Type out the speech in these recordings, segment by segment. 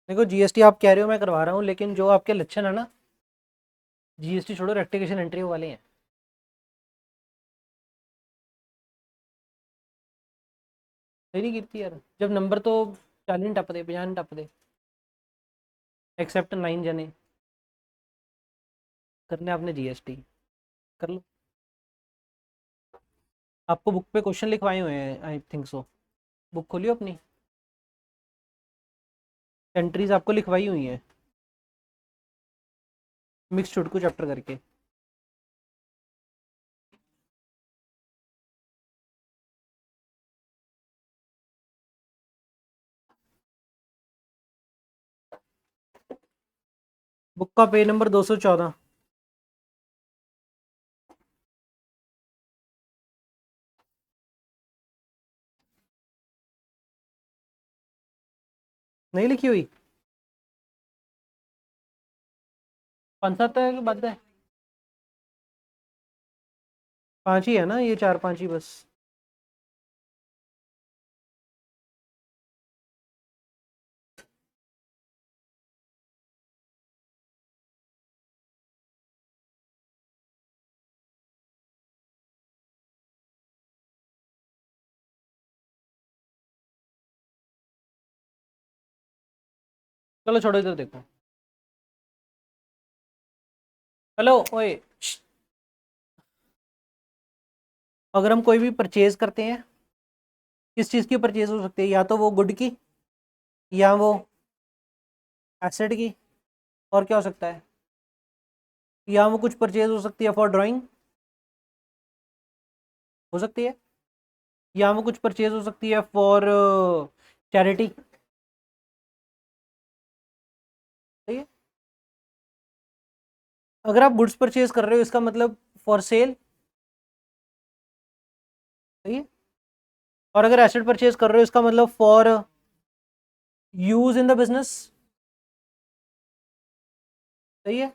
देखो जीएसटी आप कह रहे हो मैं करवा रहा हूँ, लेकिन जो आपके लक्षण है ना, जीएसटी छोड़ो, रेक्टिफिकेशन एंट्री वाले हैं। सही नहीं गिरती यार, जब नंबर तो 40 टप दे, 50 टप दे। एक्सेप्ट 9 जने करने आपने जीएसटी कर लो। आपको बुक पे क्वेश्चन लिखवाए हुए हैं, आई थिंक सो। बुक खोलियो अपनी, एंट्रीज आपको लिखवाई हुई हैं मिक्स चुटकू चैप्टर करके। बुक का पेज नंबर 214। नहीं लिखी हुई? 5-7 है बात है, 5 ही है ना, ये 4-5 ही बस। चलो छोड़ो, इधर देखो। हेलो ओए, अगर हम कोई भी परचेज करते हैं, किस चीज़ की परचेज हो सकती है? या तो वो गुड की, या वो एसेट की, और क्या हो सकता है? या वो कुछ परचेज हो सकती है फॉर ड्राइंग, हो सकती है। या वो कुछ परचेज हो सकती है फॉर चैरिटी। सही है। अगर आप गुड्स परचेज कर रहे हो, इसका मतलब फॉर सेल। सही है। और अगर एसेट परचेज कर रहे हो, इसका मतलब for use in the business. सही है।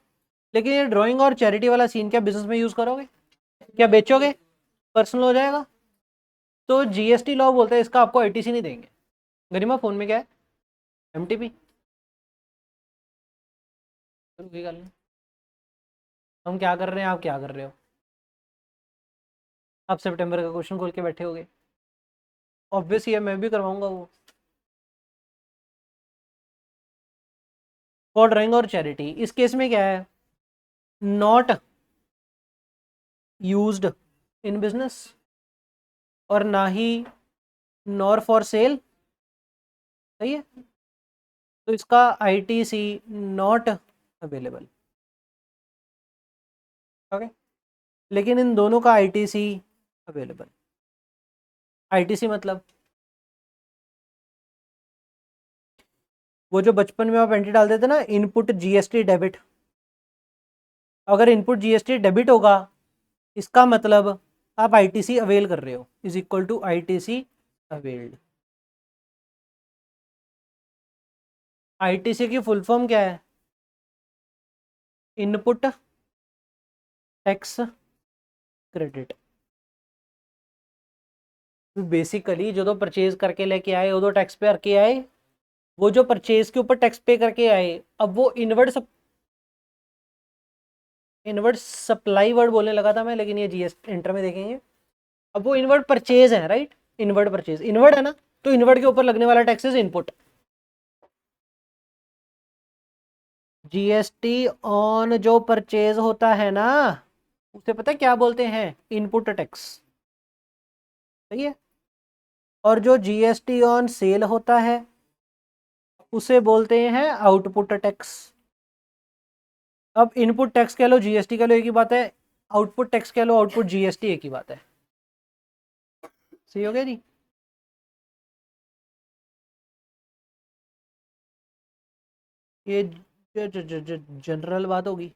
लेकिन ये ड्राइंग और चैरिटी वाला सीन क्या बिजनेस में यूज करोगे? क्या बेचोगे? पर्सनल हो जाएगा। तो जीएसटी लॉ बोलते हैं इसका आपको आईटीसी नहीं देंगे। गरिमा फोन में क्या है? एमटीपी। कोई गल नहीं। हम क्या कर रहे हैं, आप क्या कर रहे हो? आप सितंबर का क्वेश्चन खोल के बैठे होगे। ऑब्वियस ही है, मैं भी करवाऊंगा वो। फॉर ड्राइंग और चैरिटी, इस केस में क्या है? नॉट यूज्ड इन बिजनेस, और ना ही नॉर फॉर सेल। सही है। तो इसका आईटीसी नॉट अवेलेबल। ओके। लेकिन इन दोनों का आईटीसी अवेलेबल। आईटीसी मतलब वो जो बचपन में आप एंट्री डालते थे ना, इनपुट जीएसटी डेबिट। अगर इनपुट जीएसटी डेबिट होगा, इसका मतलब आप आईटीसी अवेल कर रहे हो, is equal to ITC availed. ITC की फुल फॉर्म क्या है? Input tax credit. बेसिकली जो तो परचेज करके लेके आए वो तो टैक्स पे करके आए, वो जो परचेज के ऊपर टैक्स पे करके आए, अब वो इनवर्ड सप्लाई वर्ड बोलने लगा था मैं, लेकिन ये जीएस इंटर में देखेंगे। अब वो इनवर्ड परचेज है, राइट? इनवर्ड परचेज इनवर्ड है ना, तो इनवर्ड के ऊपर लगने वाला tax is input. GST on जो परचेज होता है ना, उसे पता है क्या बोलते हैं? Input tax. सही है। और जो जीएसटी ऑन सेल होता है, उसे बोलते हैं आउटपुट टैक्स। अब इनपुट टैक्स कह लो, जीएसटी कह लो, एक ही बात है। आउटपुट टैक्स कह लो, आउटपुट जीएसटी, एक ही बात है। सही हो गया जी। ये जनरल बात होगी।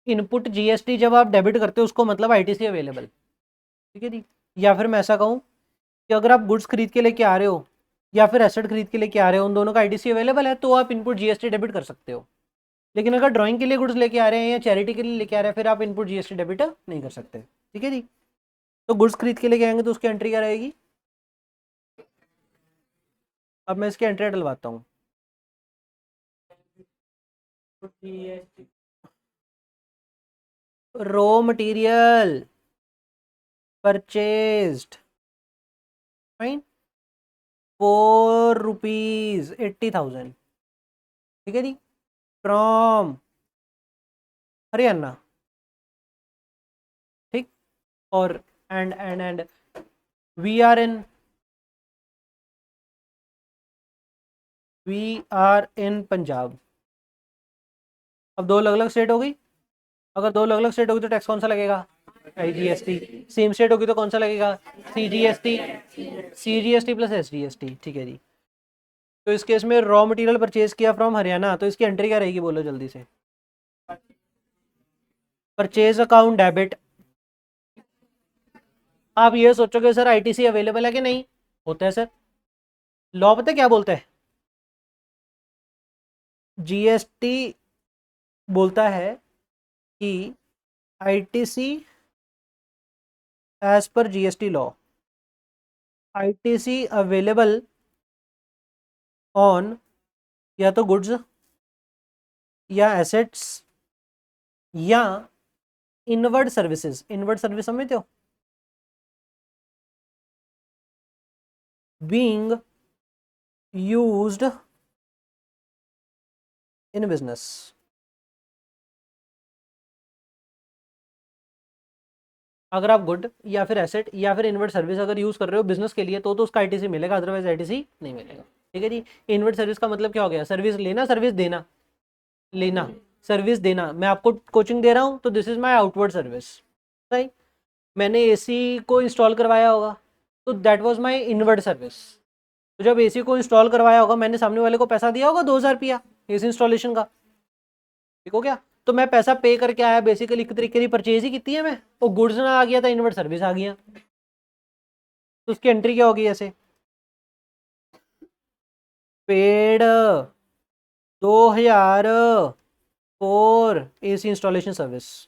इनपुट जीएसटी जब आप डेबिट करते हो उसको मतलब आईटीसी अवेलेबल, ठीक है जी। या फिर मैं ऐसा कहूँ कि अगर आप गुड्स खरीद के लेके आ रहे हो या फिर एसेट खरीद के लेके आ रहे हो, उन दोनों का आईटीसी अवेलेबल है, तो आप इनपुट जीएसटी डेबिट कर सकते हो। लेकिन अगर ड्राइंग के लिए गुड्स लेके आ रहे हैं या चैरिटी के लिए लेके आ रहे हैं, फिर आप इनपुट जीएसटी डेबिट नहीं कर सकते, ठीक है जी। तो गुड्स खरीद के लेके आएंगे तो उसकी एंट्री क्या रहेगी? अब मैं इसकी एंट्री डलवाता हूँ। Raw material purchased, fine, 4 rupees 80,000, ठीक है जी, फ्रॉम हरियाणा, ठीक। और and we are in Punjab. अब दो अलग अलग स्टेट हो गई। अगर दो अलग अलग स्टेट होगी तो टैक्स कौन सा लगेगा? आईजीएसटी। सेम स्टेट होगी तो कौन सा लगेगा? सीजीएसटी। सीजीएसटी प्लस एसजीएसटी, ठीक है जी। तो इस केस में रॉ मटेरियल परचेज किया फ्रॉम हरियाणा, तो इसकी एंट्री क्या रहेगी बोलो जल्दी से? Purchase account debit. आप ये सोचोगे सर आईटीसी अवेलेबल है कि नहीं? होता है सर। लॉ पता है क्या बोलता है? जीएसटी बोलता है कि ITC as per GST law, ITC available on या तो गुड्स या एसेट्स या इनवर्ड सर्विसेज। इनवर्ड सर्विस समझते हो? Being used in business. अगर आप गुड या फिर एसेट या फिर इनवर्ट सर्विस अगर यूज कर रहे हो बिजनेस के लिए तो उसका आईटीसी मिलेगा, अदरवाइज आईटीसी नहीं मिलेगा, ठीक है जी। इनवर्ट सर्विस का मतलब क्या हो गया? सर्विस लेना, सर्विस देना। लेना, सर्विस देना। मैं आपको कोचिंग दे रहा हूँ तो this is my outward service, सही। मैंने एसी को इंस्टॉल करवाया होगा तो that was my inward service. तो जब एसी को इंस्टॉल करवाया होगा मैंने सामने वाले को पैसा दिया होगा 2,000 रुपया एसी इंस्टॉलेशन का, ठीक हो गया। तो मैं पैसा पे करके आया, बेसिकली एक तरीके की परचेज ही की है मैं, वो गुड्स ना आ गया था, इनवर्ट सर्विस आ गया, तो उसकी एंट्री क्या होगी ऐसे? Paid 2,000 for AC installation service.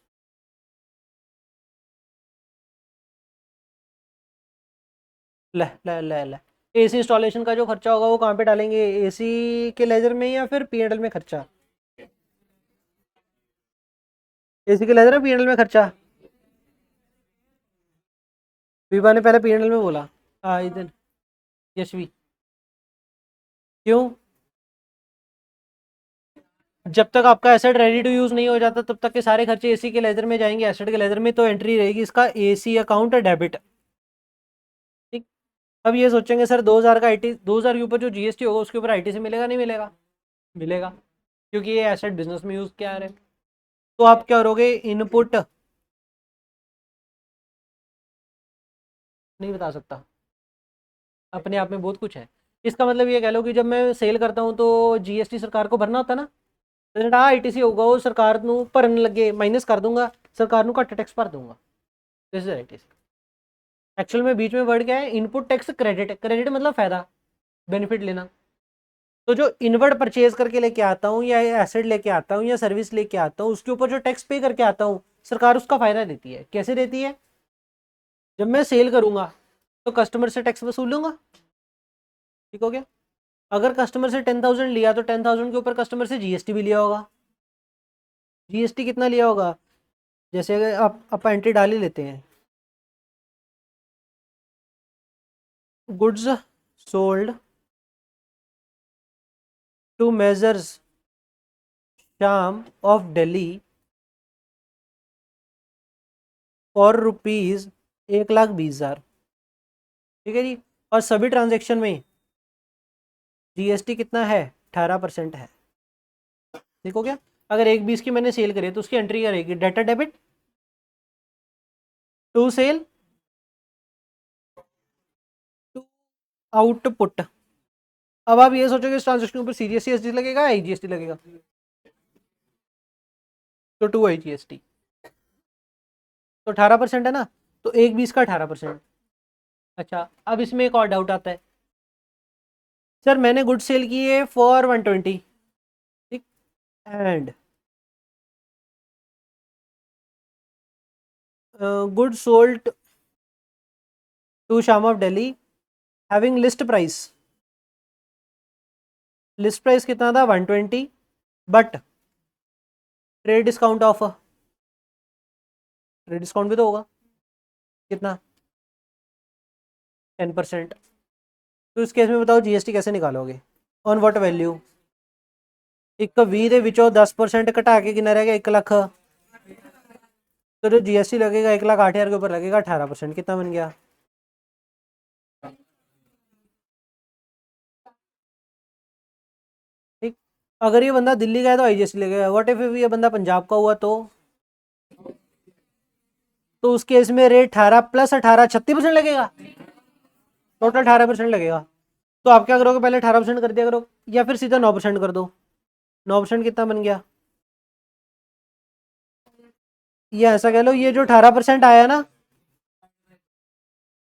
ले ले ले ले एसी इंस्टॉलेशन का जो खर्चा होगा वो कहाँ पे डालेंगे? एसी के लेजर में या फिर पीएनएल में खर्चा? एसी के लेजर में, पीएनएल में खर्चा? विभा ने पहले पीएनएल में बोला। हाँ इधर यशवी। क्यों? जब तक आपका एसेट रेडी टू यूज नहीं हो जाता तब तक के सारे खर्चे एसी के लेजर में जाएंगे, एसेट के लेजर में, तो एंट्री रहेगी इसका एसी अकाउंट डेबिट, ठीक। अब ये सोचेंगे सर 2,000 का आईटी, 2,000 के ऊपर जो जीएसटी होगा उसके ऊपर आईटीसी मिलेगा नहीं मिलेगा? मिलेगा, क्योंकि ये एसेट बिजनेस में यूज किया है। तो आप क्या करोगे? इनपुट नहीं बता सकता, अपने आप में बहुत कुछ है। इसका मतलब ये कह लो कि जब मैं सेल करता हूँ तो जीएसटी सरकार को भरना होता है ना, तो ਜਿਹੜਾ आईटीसी होगा वो सरकार ਨੂੰ ਭਰਨ ਲੱਗੇ माइनस कर दूंगा, सरकार ਨੂੰ ਘੱਟ टैक्स भर दूंगा, दिस इज आईटीसी। एक्चुअल में बीच में वर्ड क्या है? Input tax credit. क्रेडिट मतलब फायदा, बेनिफिट लेना। तो जो इनवर्ड परचेज करके लेके आता हूँ या एसेट लेके आता हूँ या सर्विस लेके आता हूँ उसके ऊपर जो टैक्स पे करके आता हूँ, सरकार उसका फायदा देती है। कैसे देती है? जब मैं सेल करूंगा तो कस्टमर से टैक्स वसूलूंगा, ठीक हो गया। अगर कस्टमर से 10,000 लिया तो 10,000 के ऊपर कस्टमर से जीएसटी भी लिया होगा। जीएसटी कितना लिया होगा? जैसे अगर आप एंट्री डाल ही लेते हैं, गुड्स सोल्ड टू मेजर्स शाम ऑफ दिल्ली और ₹1,20,000, ठीक है जी। और सभी ट्रांजेक्शन में जीएसटी कितना है? 18% है, ठीक हो गया। अगर 1,20 की मैंने सेल करी है तो उसकी एंट्री क्या रहेगी? Debtor debit to sale to output. अब आप ये सोचोगे इस ट्रांजेक्शन के ऊपर सीजीएसटी एसडी लगेगा, आईजीएसटी लगेगा? तो 2 आई GST, तो 18% है ना, तो 1/20 का 18%। अच्छा, अब इसमें एक और डाउट आता है, सर मैंने गुड सेल किए फॉर 120, ठीक, एंड गुड सोल्ड टू शाम of Delhi having list price कितना था 120, but trade discount of, trade discount भी तो होगा, कितना 10%। तो इस केस में बताओ GST कैसे निकालोगे, ऑन व्हाट वैल्यू, एक 20 ਦੇ ਵਿੱਚੋਂ 10% घटा के कितना रहेगा 1 लाख, तो जो GST लगेगा 1,08,000 के ऊपर लगेगा 18%, कितना बन गया, ठीक। अगर ये बंदा दिल्ली का है तो IGST लगेगा, व्हाट इफ ये बंदा पंजाब का हुआ तो उस केस में रेट 18 + 18 36% लगेगा, टोटल 18% लगेगा। तो आप क्या करोगे, पहले 18% कर दिया करो, या फिर सीधा 9% कर दो। 9% कितना बन गया, ये ऐसा कह लो, ये जो 18% आया ना,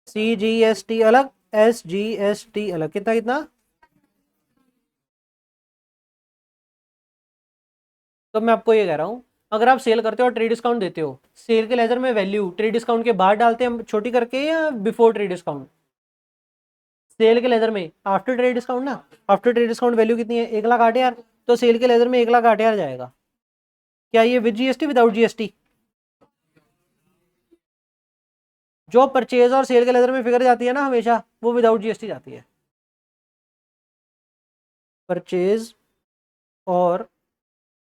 CGST अलग, SGST अलग, कितना कितना, तो मैं आपको ये कह रहा हूँ, अगर आप सेल करते हो और ट्रेड डिस्काउंट देते हो, सेल के लेजर में वैल्यू ट्रेड डिस्काउंट के बाद डालते हैं छोटी करके या बिफोर ट्रेड डिस्काउंट, सेल के लेजर में आफ्टर ट्रेड डिस्काउंट ना, आफ्टर ट्रेड डिस्काउंट वैल्यू कितनी है 1,08,000, तो सेल के लेजर में 1,08,000 जाएगा। क्या ये विद GST विदाउट GST, जो परचेज और सेल के लेजर में फिगर जाती है ना हमेशा, वो विदाउट GST जाती है। परचेज और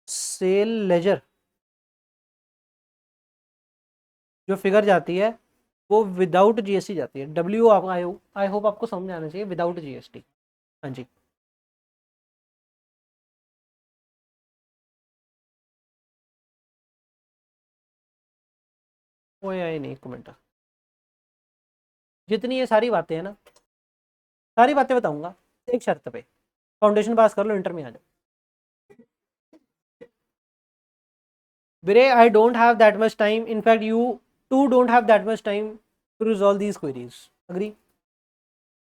सेल लेजर जो फिगर जाती है वो विदाउट GST जाती है, डब्ल्यू आई होप आपको समझ आना चाहिए, विदाउट GST। हाँ जी, वो आई नहीं, कमेंट, जितनी ये सारी बातें हैं ना, सारी बातें बताऊंगा, एक शर्त पे, फाउंडेशन पास कर लो, इंटर में आ जाओ। Viray, I don't have that much time. In fact, you too don't have that much time to resolve these queries. Agree?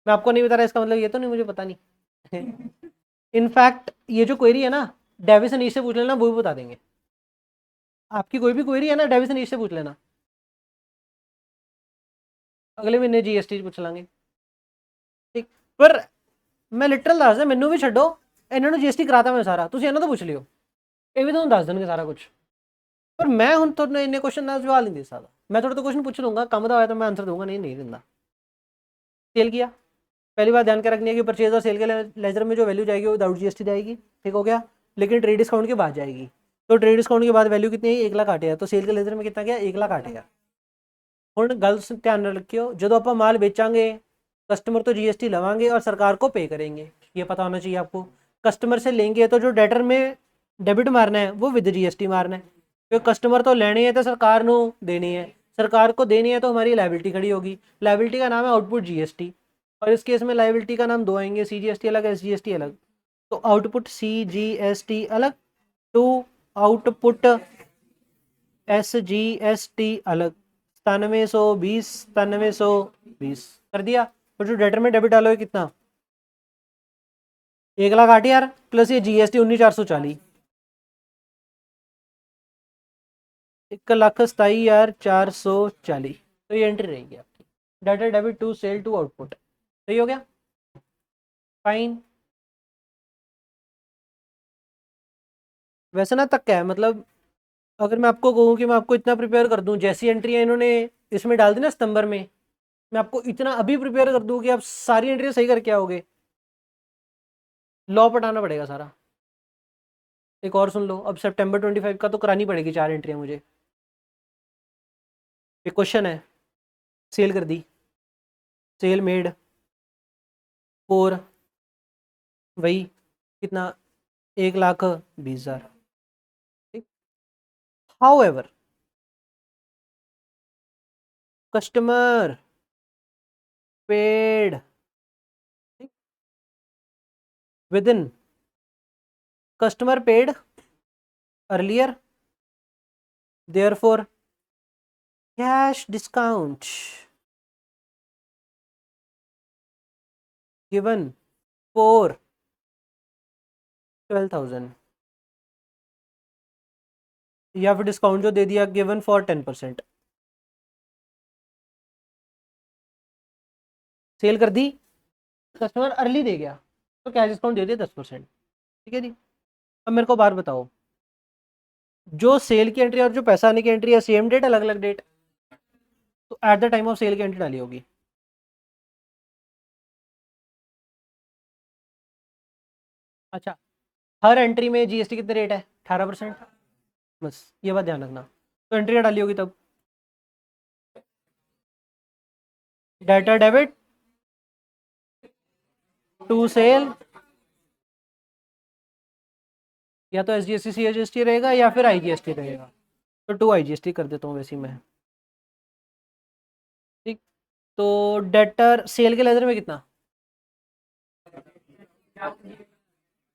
मैं आपको नहीं बता रहा, इसका मतलब ये तो नहीं मुझे पता नहीं। इनफैक्ट ये जो क्वेरी है ना, डेविस एंड ईस्ट से पूछ लेना, वो भी बता देंगे। आपकी कोई भी क्वेरी है ना, डेविस एंड ईस्ट से पूछ लेना, अगले महीने GST पूछ लेंगे, ठीक। पर मैं लिटरल दस मैनू भी छो, इन्होंने GST कराता मैं सारा, तुम इन्हों तो पूछ लियो, ये भी तुम दस देंगे सारा कुछ। पर मैं हूँ तो इन्ने क्वेश्चन ना जवाब नहीं दे सकता, मैं थोड़ा तो क्वेश्चन पूछ लूंगा, कम का होया तो मैं आंसर दूंगा, नहीं नहीं दूंगा। सेल किया, पहली बात ध्यान के रखनी है कि परचेज और सेल के लेजर में जो वैल्यू जाएगी वो विदाउट GST जाएगी, ठीक हो गया, लेकिन ट्रेड डिस्काउंट के बाद जाएगी, तो ट्रेड डिस्काउंट के बाद वैल्यू कितनी है 1,08,000, तो सेल के लेजर में कितना गया 1,08,000। ਹੁਣ ਗੱਲ ध्यान रखियो, जो आप माल बेचांगे कस्टमर तो GST लवांगे और सरकार को पे करेंगे, ये पता होना चाहिए आपको। कस्टमर से लेंगे तो जो डेटर में डेबिट मारना है वो विद GST मारना है, क्योंकि कस्टमर तो लेनी है तो सरकार को देनी है, सरकार को देनी है तो हमारी लाइबिलिटी खड़ी होगी, लाइबिलिटी का नाम है आउटपुट GST, और इस केस में लाइबिलिटी का नाम दो आएंगे, CGST अलग, SGST अलग, तो आउटपुट CGST अलग, टू आउटपुट SGST अलग, 9720 9720 कर दिया, और जो डेटर में डेबिट डालोगे कितना 1,08,000 प्लस ये GST 19,440, 1,27,440, तो ये एंट्री रहेगी आपकी, debtor debit to sale to output, सही हो गया, फाइन। वैसे ना तक क्या है, मतलब अगर मैं आपको कहूँ कि मैं आपको इतना प्रिपेयर कर दूं, जैसी एंट्री इन्होंने इसमें डाल दी ना सितंबर में, मैं आपको इतना अभी प्रिपेयर कर दूं कि आप सारी एंट्री सही करके आओगे, लॉ पटाना पड़ेगा सारा। एक और सुन लो, अब September 25 का तो करानी पड़ेगी 4 एंट्रियाँ मुझे। एक क्वेश्चन है, सेल कर दी, सेल मेड फोर, वही कितना 1,20,000, ठीक। How ever customer paid with in, customer paid earlier therefore cash discount given for 12,000, या फिर डिस्काउंट जो दे दिया गिवन फॉर 10%, सेल कर दी, कस्टमर अर्ली दे गया तो कैश डिस्काउंट दे दिया 10%। ठीक है जी। अब मेरे को बात बताओ, जो सेल की एंट्री और जो पैसा आने की एंट्री है सेम डेट अलग अलग डेट, तो at the time of sale की एंट्री डाली होगी। अच्छा, हर एंट्री में जीएसटी कितने रेट है? 18%। बस ये बात ध्यान रखना। तो एंट्री डाली होगी तब डेटर डेबिट टू सेल, या तो एसजीएसटी सीजीएसटी रहेगा या फिर आईजीएसटी रहेगा। तो टू आईजीएसटी कर देता हूँ वैसे ही मैं। ठीक। तो डेटर सेल के लेजर में कितना?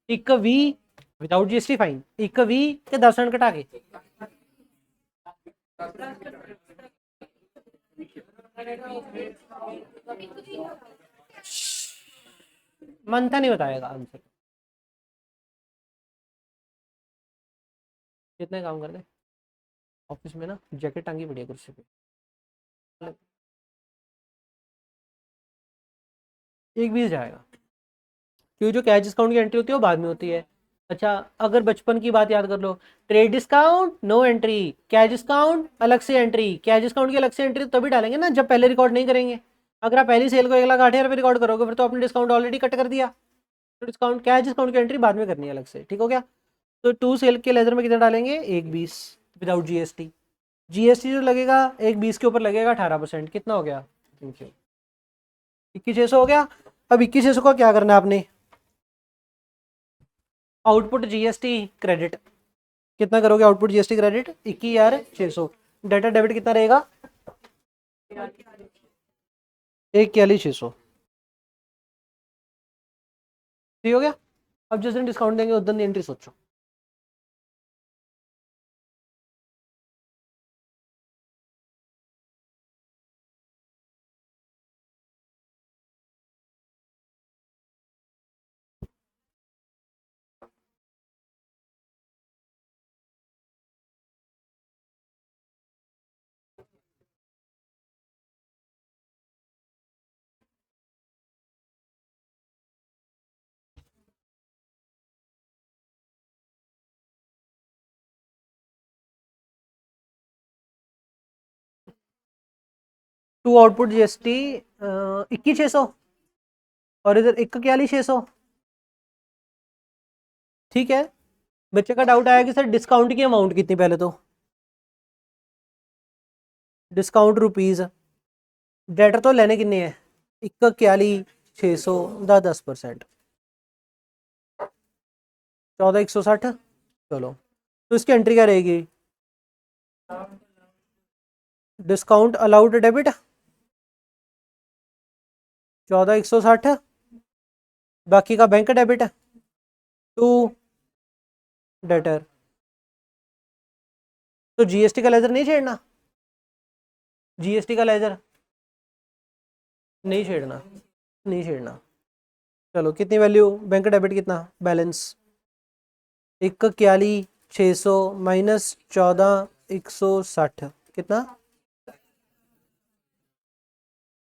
एक वी विदाउट जीएसटी फाइन, एक वी के 10% कटा के मंथा नहीं बताएगा आंसर। कितने काम कर दे ऑफिस में ना, जैकेट टांगी पड़ी है कुर्सी पे। एक बीस जाएगा, क्योंकि जो कैश डिस्काउंट की एंट्री होती है वो बाद में होती है। अच्छा, अगर बचपन की बात याद कर लो, trade discount no entry, cash discount अलग से एंट्री, कैश डिस्काउंट की अलग से एंट्री तभी डालेंगे ना जब पहले रिकॉर्ड नहीं करेंगे। अगर आप पहली सेल को 1,08,000 रिकॉर्ड करोगे फिर तो आपने डिस्काउंट ऑलरेडी कट कर दिया। तो डिस्काउंट कैश डिस्काउंट की एंट्री बाद में करनी है अलग से। ठीक हो गया। तो टू सेल के लेजर में कितना डालेंगे? एक बीस विदाउट जीएसटी। जीएसटी जो लगेगा एक बीस के ऊपर लगेगा 18%। कितना हो गया? थैंक यू, 21,600 हो गया। अब 21,600 का क्या करना है आपने? आउटपुट जीएसटी क्रेडिट कितना करोगे? Output GST credit 21,600। Data debit कितना रहेगा? 41,600। ठीक हो गया। अब जिस दिन डिस्काउंट देंगे उस दिन एंट्री सोचो। टू आउटपुट जीएसटी 21,600 और इधर 41,600। ठीक है। बच्चे का डाउट आया कि सर डिस्काउंट की अमाउंट कितनी, पहले तो डिस्काउंट रुपीज, डेटर तो लेने कितने हैं? 41,600 10%, 14,160। चलो, तो इसकी एंट्री क्या रहेगी? डिस्काउंट अलाउड डेबिट 14,160, बाकी का बैंक डेबिट टू डेटर। तो जीएसटी का लेजर नहीं छेड़ना, जीएसटी का लेजर नहीं छेड़ना, नहीं छेड़ना। चलो, कितनी वैल्यू? बैंक डेबिट कितना बैलेंस? 41,600 माइनस 14,160 कितना?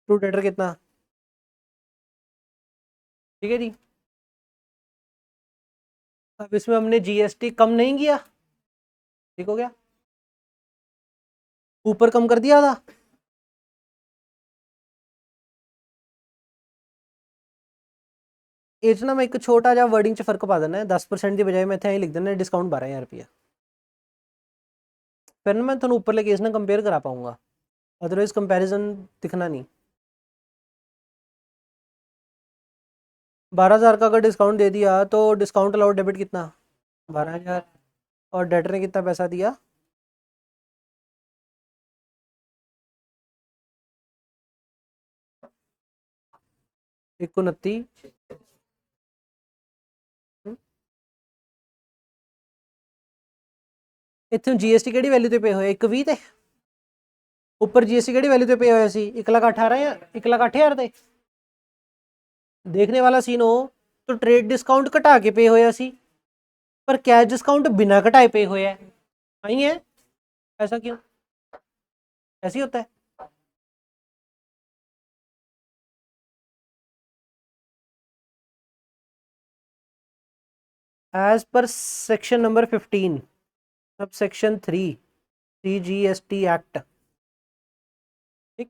टू डेटर कितना? ठीक है जी। अब इसमें हमने जीएसटी कम नहीं किया। ठीक हो गया। ऊपर कम कर दिया था। ਇਹ 'ਚ ਨਾ ਮੈਂ ਇੱਕ ਛੋਟਾ ਜਿਹਾ वर्डिंग 'ਚ फर्क पा देना है। 10% की बजाय मैं इतने ही लिख देना डिस्काउंट 12,000 रुपया। फिर ना मैं थोड़ा ऊपरले केस ना कंपेयर करा पाऊंगा, अदरवाइज कंपैरिजन दिखना नहीं। 12,000 का अगर डिस्काउंट दे दिया तो डिस्काउंट अलाउड डेबिट कितना? 12,000। और डेटर ने कितना पैसा दिया? 29। इत्थों जीएसटी किहड़ी वैल्यू ते पे होया 120 ते ऊपर जीएसटी किहड़ी वैल्यू ते पे होया सी 1,18,000 या 1,08,000 ते देखने वाला सीन हो तो ट्रेड डिस्काउंट घटा के पे होया सी पर कैश डिस्काउंट बिना घटाए पे होया है नहीं है ऐसा क्यों ऐसे ही होता है as per section number 15 sub section 3 CGST act ठीक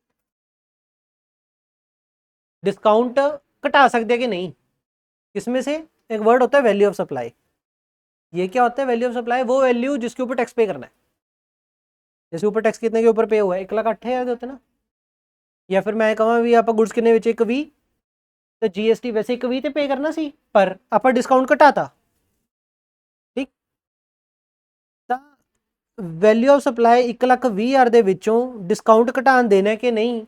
डिस्काउंट घटा सकते हैं कि नहीं किसमें से एक वर्ड होता है वैल्यू ऑफ सप्लाई ये क्या होता है वैल्यू ऑफ सप्लाई वो वैल्यू जिसके ऊपर टैक्स पे करना है जैसे ऊपर टैक्स कितने के ऊपर पे हुआ है 1,08,000 होता है ना या फिर मैं कहूँ भी आप गुड्स कितने बेचे 1,20 तो जीएसटी वैसे 1,20 ਤੇ पे करना सी पर ਆਪਾਂ डिस्काउंट ਘਟਾਤਾ ਠੀਕ ਤਾਂ ਵੈਲਿਊ ਆਫ ਸਪਲਾਈ 1,20,000 ਦੇ ਵਿੱਚੋਂ ਡਿਸਕਾਊਂਟ ਘਟਾਉਣ ਦੇਣਾ ਕਿ ਨਹੀਂ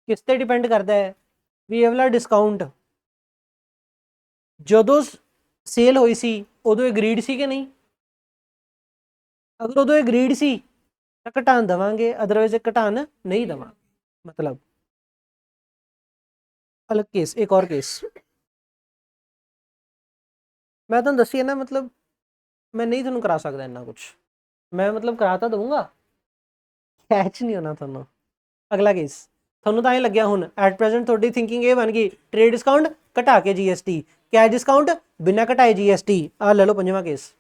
ਕਿਸ ਤੇ ਡਿਪੈਂਡ ਕਰਦਾ ਹੈ ਵੀ ਇਹ ਵਾਲਾ ਡਿਸਕਾਊਂਟ ਜਦੋਂ ਸੇਲ ਹੋਈ ਸੀ ਉਦੋਂ ਐਗਰੀਡ ਸੀ ਕਿ ਨਹੀਂ ਅਗਰ ਉਦੋਂ ਐਗਰੀਡ ਸੀ ਤਾਂ ਘਟਾਉਣ ਦੇਵਾਂਗੇ ਅਦਰਵਾइज ਘਟਾਉਣ ਨਹੀਂ ਦੇਵਾਂਗੇ मतलब अलग केस एक और केस मैं तुम दसी है ना मतलब मैं नहीं तुम करा सकता इन्ना कुछ मैं मतलब करा तो दूंगा कैच नहीं होना थोनों अगला केस थोनों तो लग्या हुन एट प्रेजेंट थोड़ी थिंकिंग ये बन गई ट्रेड डिस्काउंट घटा के जीएसटी कैश डिस्काउंट बिना घटाए जीएसटी आ ले लो पंजवा case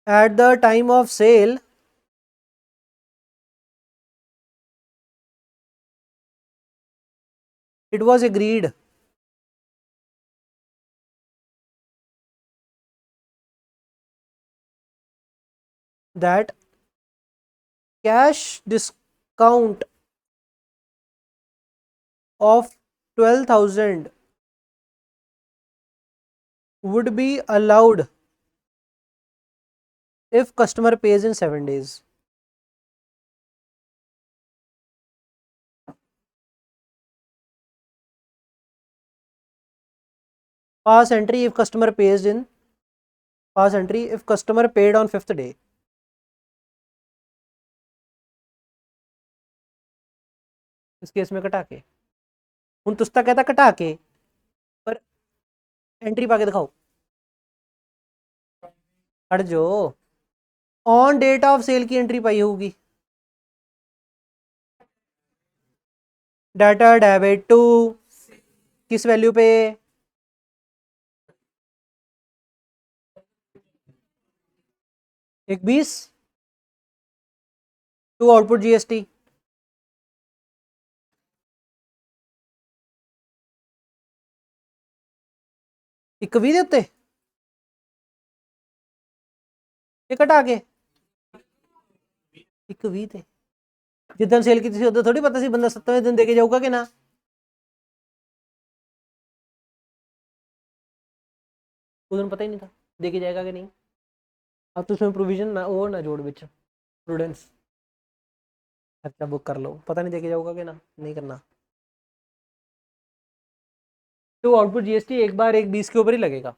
at the time of sale it was agreed that cash discount of 12,000 would be allowed if customer pays in 7 days pass entry if customer pays in pass entry if customer paid on 5th day इस case में घटा के हूँ तुस तो कहता घटा के पर एंट्री पा के दिखाओ हट जो ऑन डेट ऑफ सेल की एंट्री पाई होगी डाटा डेबिट टू किस वैल्यू पे 1,20 टू आउटपुट जीएसटी एक 20 ਦੇ ਉੱਤੇ ਇਹ ਘਟਾ ਕੇ ਇੱਕ 20 ਤੇ ਜਿੱਦਣ ਸੇਲ ਕੀਤੀ ਸੀ ਉਦੋਂ ਥੋੜੀ ਪਤਾ ਸੀ ਬੰਦਾ 7ਵੇਂ ਦਿਨ ਦੇ ਕੇ ਜਾਊਗਾ ਕਿ ਨਾ उधर पता ही नहीं था देके जाएगा कि नहीं अब तो उसमें प्रोविजन ना वो ना जोड़ बिच प्रूडेंस खर्चा बुक कर लो पता नहीं देके जाऊगा कि ना नहीं करना तो आउटपुट जीएसटी एक बार एक 20 के ऊपर ही लगेगा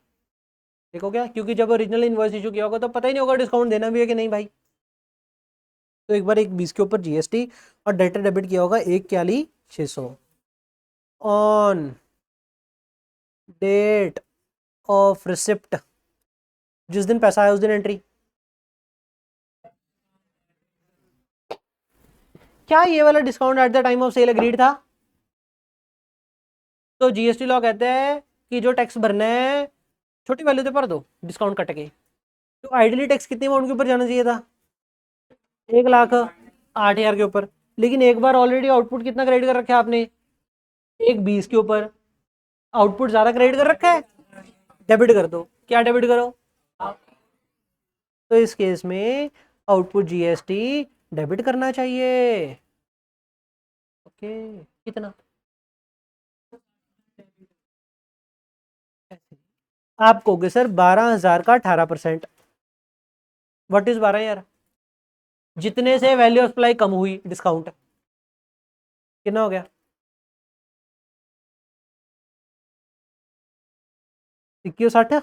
देखो क्या क्योंकि जब ओरिजिनल इनवॉइस इशू किया होगा तो पता ही नहीं होगा डिस्काउंट देना भी है कि नहीं भाई तो एक बार एक 20 के ऊपर जीएसटी और डेटा डेबिट किया होगा 1,41,600 ऑन डेट ऑफ रिसिप्ट जिस दिन पैसा आया उस दिन एंट्री क्या ये वाला discount at the time of sale agreed था तो जीएसटी लॉ कहते हैं कि जो टैक्स भरना है छोटी वैल्यू तो भर दो डिस्काउंट कट के तो आइडियली टैक्स कितनी अमाउंट के ऊपर जाना चाहिए था 1,08,000 के ऊपर लेकिन एक बार ऑलरेडी आउटपुट कितना क्रेडिट कर रखा है आपने 1,20 के ऊपर आउटपुट ज्यादा क्रेडिट कर रखा है डेबिट कर दो क्या डेबिट करो तो इस केस में आउटपुट जीएसटी डेबिट करना चाहिए ओके कितना आप कहोगे सर 12,000 का 18% व्हाट इज 12 यार जितने से वैल्यू ऑफ सप्लाई कम हुई डिस्काउंट कितना हो गया 2160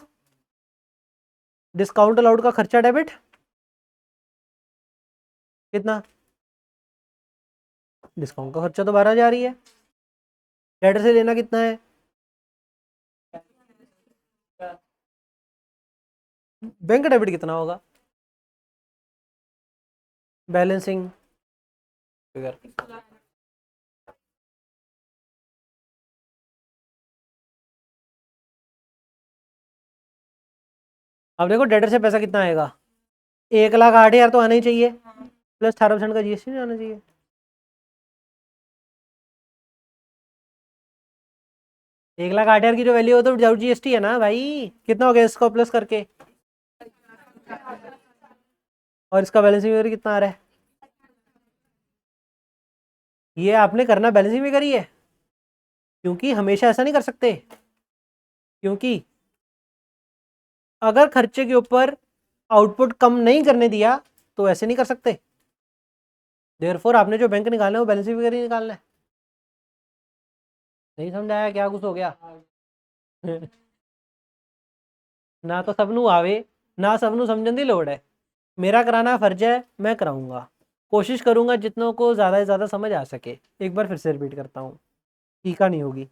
डिस्काउंट अलाउड का खर्चा डेबिट कितना, डिस्काउंट का खर्चा तो 12,000 ही है। डेटर से लेना कितना है, बैंक डेबिट कितना होगा, बैलेंसिंग फिगर। अब देखो डेटर से पैसा कितना आएगा, 1,08,000 तो आना ही चाहिए, प्लस 18% का जीएसटी नहीं आना चाहिए। एक लाख आठ हजार की जो वैल्यू हो तो विदाउट जीएसटी है ना भाई, कितना हो गया इसको प्लस करके, और इसका बैलेंसिंग फिगर कितना आ रहा है, ये आपने करना बैलेंसिंग में करी है, क्योंकि हमेशा ऐसा नहीं कर सकते, क्योंकि अगर खर्चे के ऊपर आउटपुट कम नहीं करने दिया तो ऐसे नहीं कर सकते। देयरफॉर आपने जो बैंक निकालना है वो बैलेंसिंग फिगर ही निकालना है। नहीं समझाया क्या, कुछ हो गया ना तो सबनू आवे, ना सबनू समझन दी लोड़ है। मेरा कराना फर्ज है, मैं कराऊंगा, कोशिश करूंगा जितनों को ज़्यादा से ज़्यादा समझ आ सके। एक बार फिर से रिपीट करता हूँ, टीका नहीं होगी।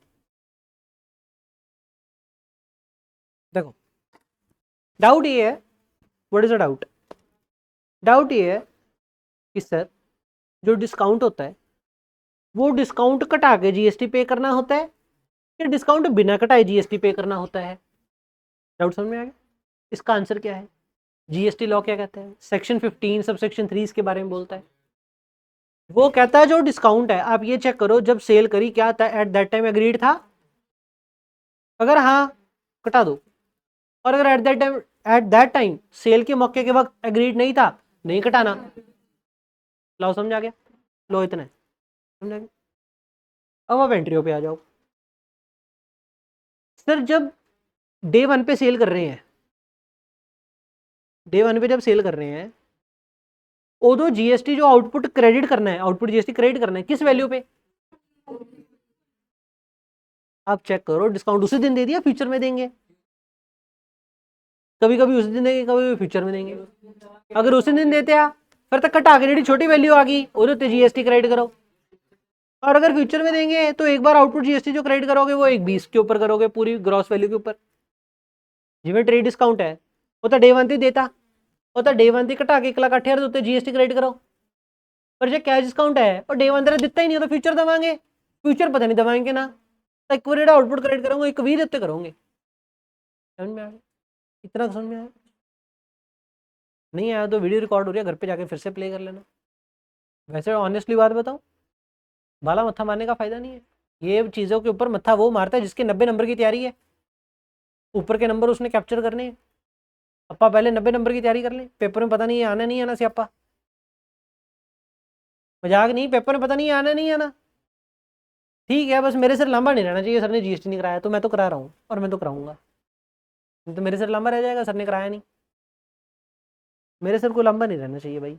देखो डाउट ये है, what is a doubt, doubt ये है कि सर जो डिस्काउंट होता है वो डिस्काउंट कटा के जीएसटी पे करना होता है या डिस्काउंट बिना कटाए जीएसटी पे करना होता है। डाउट समझ में आ गया, इसका आंसर क्या है, जीएसटी लॉ क्या कहता है, सेक्शन 15 सब सेक्शन 3 इसके बारे में बोलता है। वो कहता है जो डिस्काउंट है, आप ये चेक करो जब सेल करी क्या था, एट दैट टाइम एग्रीड था, अगर हाँ कटा दो, और अगर एट दैट टाइम सेल के मौके के वक्त एग्रीड नहीं था, नहीं कटाना। लो समझ आ गया, लो इतना है, समझ आ गया। अब आप एंट्रियों पे आ जाओ। सर जब डे वन पे सेल कर रहे हैं, डे वन पे जब सेल कर रहे हैं, उदो जीएसटी जो आउटपुट क्रेडिट करना है, आउटपुट जीएसटी क्रेडिट करना है किस वैल्यू पे, आप चेक करो, डिस्काउंट उसी दिन दे दिया फ्यूचर में देंगे, कभी कभी उसी दिन देंगे, कभी फ्यूचर में देंगे। अगर उसी दिन देते हैं फिर तक कटा के छोटी वैल्यू आ गई उन्हें जीएसटी क्रेडिट करो, और अगर फ्यूचर में देंगे तो एक बार आउटपुट जीएसटी जो क्रेडिट करोगे वो एक 20 के ऊपर करोगे, पूरी ग्रॉस वैल्यू के ऊपर। जिम्मे ट्रेड डिस्काउंट है वो तो डे वन ही देता, वो तो डे वन ही कटा के 1,08,000 देते जीएसटी क्रेडिट करो। पर जो कैश डिस्काउंट है और डे वन तेरा दिखता ही नहीं, तो फ्यूचर दवाएंगे, फ्यूचर पता नहीं दवाएंगे ना, तो एक बार आउटपुट क्रेडिट करोगे, एक भी देते करोगे। समझ में आ गया, इतना समझ में आया, नहीं आया तो वीडियो रिकॉर्ड हो रही है, घर पे जाके फिर से प्ले कर लेना। वैसे ऑनेस्टली बात बताऊं, बाला मत्था मारने का फायदा नहीं है, ये चीज़ों के ऊपर मत्था वो मारता है जिसके 90 नंबर की तैयारी है, ऊपर के नंबर उसने कैप्चर करने हैं। अपा पहले 90 नंबर की तैयारी कर ले, पेपर में पता नहीं आना नहीं आना सियापा, मजाक नहीं, पेपर में पता नहीं आना नहीं आना। ठीक है, बस मेरे सिर लंबा नहीं रहना चाहिए, सर ने जीएसटी नहीं कराया तो मैं तो करा रहा हूँ और मैं तो कराऊंगा, तो मेरे सिर लंबा रह जाएगा, सर ने कराया नहीं, मेरे सिर को लंबा नहीं रहना चाहिए भाई।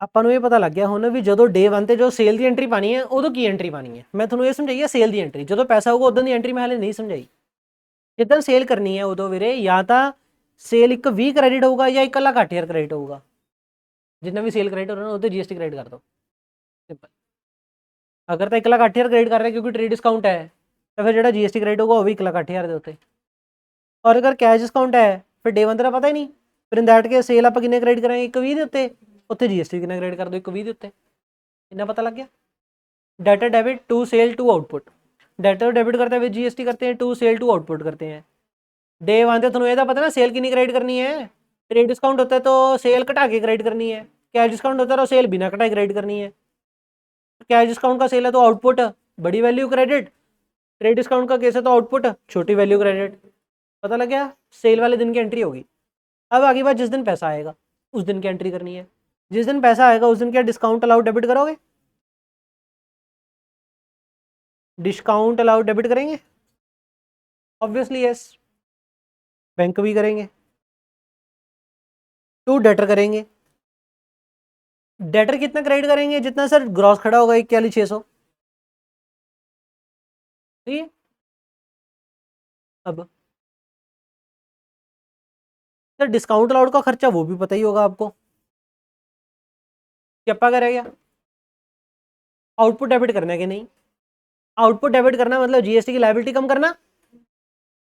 ਆਪਾਂ ਨੂੰ ਇਹ ਪਤਾ ਲੱਗ ਗਿਆ ਹੁਣ ਵੀ ਜਦੋਂ ਡੇ 1 ਤੇ ਜੋ ਸੇਲ ਦੀ ਐਂਟਰੀ ਪਾਣੀ ਹੈ ਉਦੋਂ ਕੀ ਐਂਟਰੀ ਪਾਣੀ ਹੈ। ਮੈਂ ਤੁਹਾਨੂੰ ਇਹ ਸਮਝਾਈ ਸੇਲ ਦੀ ਐਂਟਰੀ, ਜਦੋਂ ਪੈਸਾ ਹੋਊਗਾ ਉਦੋਂ ਦੀ ਐਂਟਰੀ ਮੈਂ ਹਾਲੇ ਨਹੀਂ ਸਮਝਾਈ। ਜਿੱਦਾਂ ਸੇਲ ਕਰਨੀ ਹੈ ਉਦੋਂ ਵੀਰੇ ਜਾਂ ਤਾਂ ਸੇਲ ਇੱਕ 20 ਕ੍ਰੈਡਿਟ ਹੋਊਗਾ ਜਾਂ 1,08,000 ਕ੍ਰੈਡਿਟ ਹੋਊਗਾ, ਜਿੰਨਾ ਵੀ ਸੇਲ ਕ੍ਰੈਡਿਟ ਹੋ ਰਿਹਾ ਉਹਦੇ जीएसटी ਕ੍ਰੈਡਿਟ ਕਰ ਦਿਓ, ਸਿੰਪਲ। ਅਗਰ ਤਾਂ 1,08,000 ਕ੍ਰੈਡਿਟ ਕਰ ਰਿਹਾ ਕਿਉਂਕਿ ਟ੍ਰੇਡ ਡਿਸਕਾਊਂਟ ਹੈ ਤਾਂ ਫਿਰ ਜਿਹੜਾ जीएसटी ਕ੍ਰੈਡਿਟ ਹੋਊਗਾ ਉਹ ਵੀ 1,08,000 ਦੇ ਉੱਤੇ। ਔਰ ਅਗਰ ਕੈਸ਼ ਡਿਸਕਾਊਂਟ ਹੈ ਫਿਰ ਡੇ 1 ਤੇਰਾ ਪਤਾ ਹੀ ਨਹੀਂ, ਫਿਰ ਇਨ ਦੈਟ ਕੇ ਸੇਲ ਆਪਾਂ ਕਿੰਨੇ ਕ੍ਰੈਡਿਟ ਕਰਾਂਗੇ 1,20 ਦੇ ਉੱਤੇ, ਉੱਥੇ जीएसटी ਕਿੰਨਾ ਕ੍ਰੈਡਿਟ ਕਰ ਦਿਓ 1,20 ਦੇ ਉੱਤੇ। इतना पता लग गया। Debtor debit to sale to output, debtor debit करते हैं जीएसटी करते हैं, टू सेल टू आउटपुट करते हैं। डे वन तो तुम्हें पता ना सेल कितनी क्रेडिट करनी है, ट्रेड डिस्काउंट होता है तो सेल कटा के क्रेडिट करनी है, कैश डिस्काउंट होता है तो सेल बिना कटाए क्रेडिट करनी है। कैश डिस्काउंट का सेल है तो आउटपुट बड़ी वैल्यू क्रेडिट, ट्रेड डिस्काउंट का केस है तो आउटपुट छोटी वैल्यू क्रेडिट। पता लग गया, सेल वाले दिन की एंट्री होगी। अब आगे बात, जिस दिन पैसा आएगा उस दिन की एंट्री करनी है, जिस दिन पैसा आएगा उस दिन क्या डिस्काउंट अलाउड डेबिट करोगे, डिस्काउंट अलाउड डेबिट करेंगे, ऑब्वियसली यस, बैंक भी करेंगे, टू डेटर करेंगे, डेटर कितना क्रेडिट करेंगे? जितना सर ग्रॉस खड़ा होगा 41,600। ठीक है। अब सर डिस्काउंट अलाउड का खर्चा वो भी पता ही होगा आपको, क्या करेगा? आउटपुट डेबिट करना है कि नहीं? आउटपुट डेबिट करना मतलब जीएसटी की लायबिलिटी कम करना।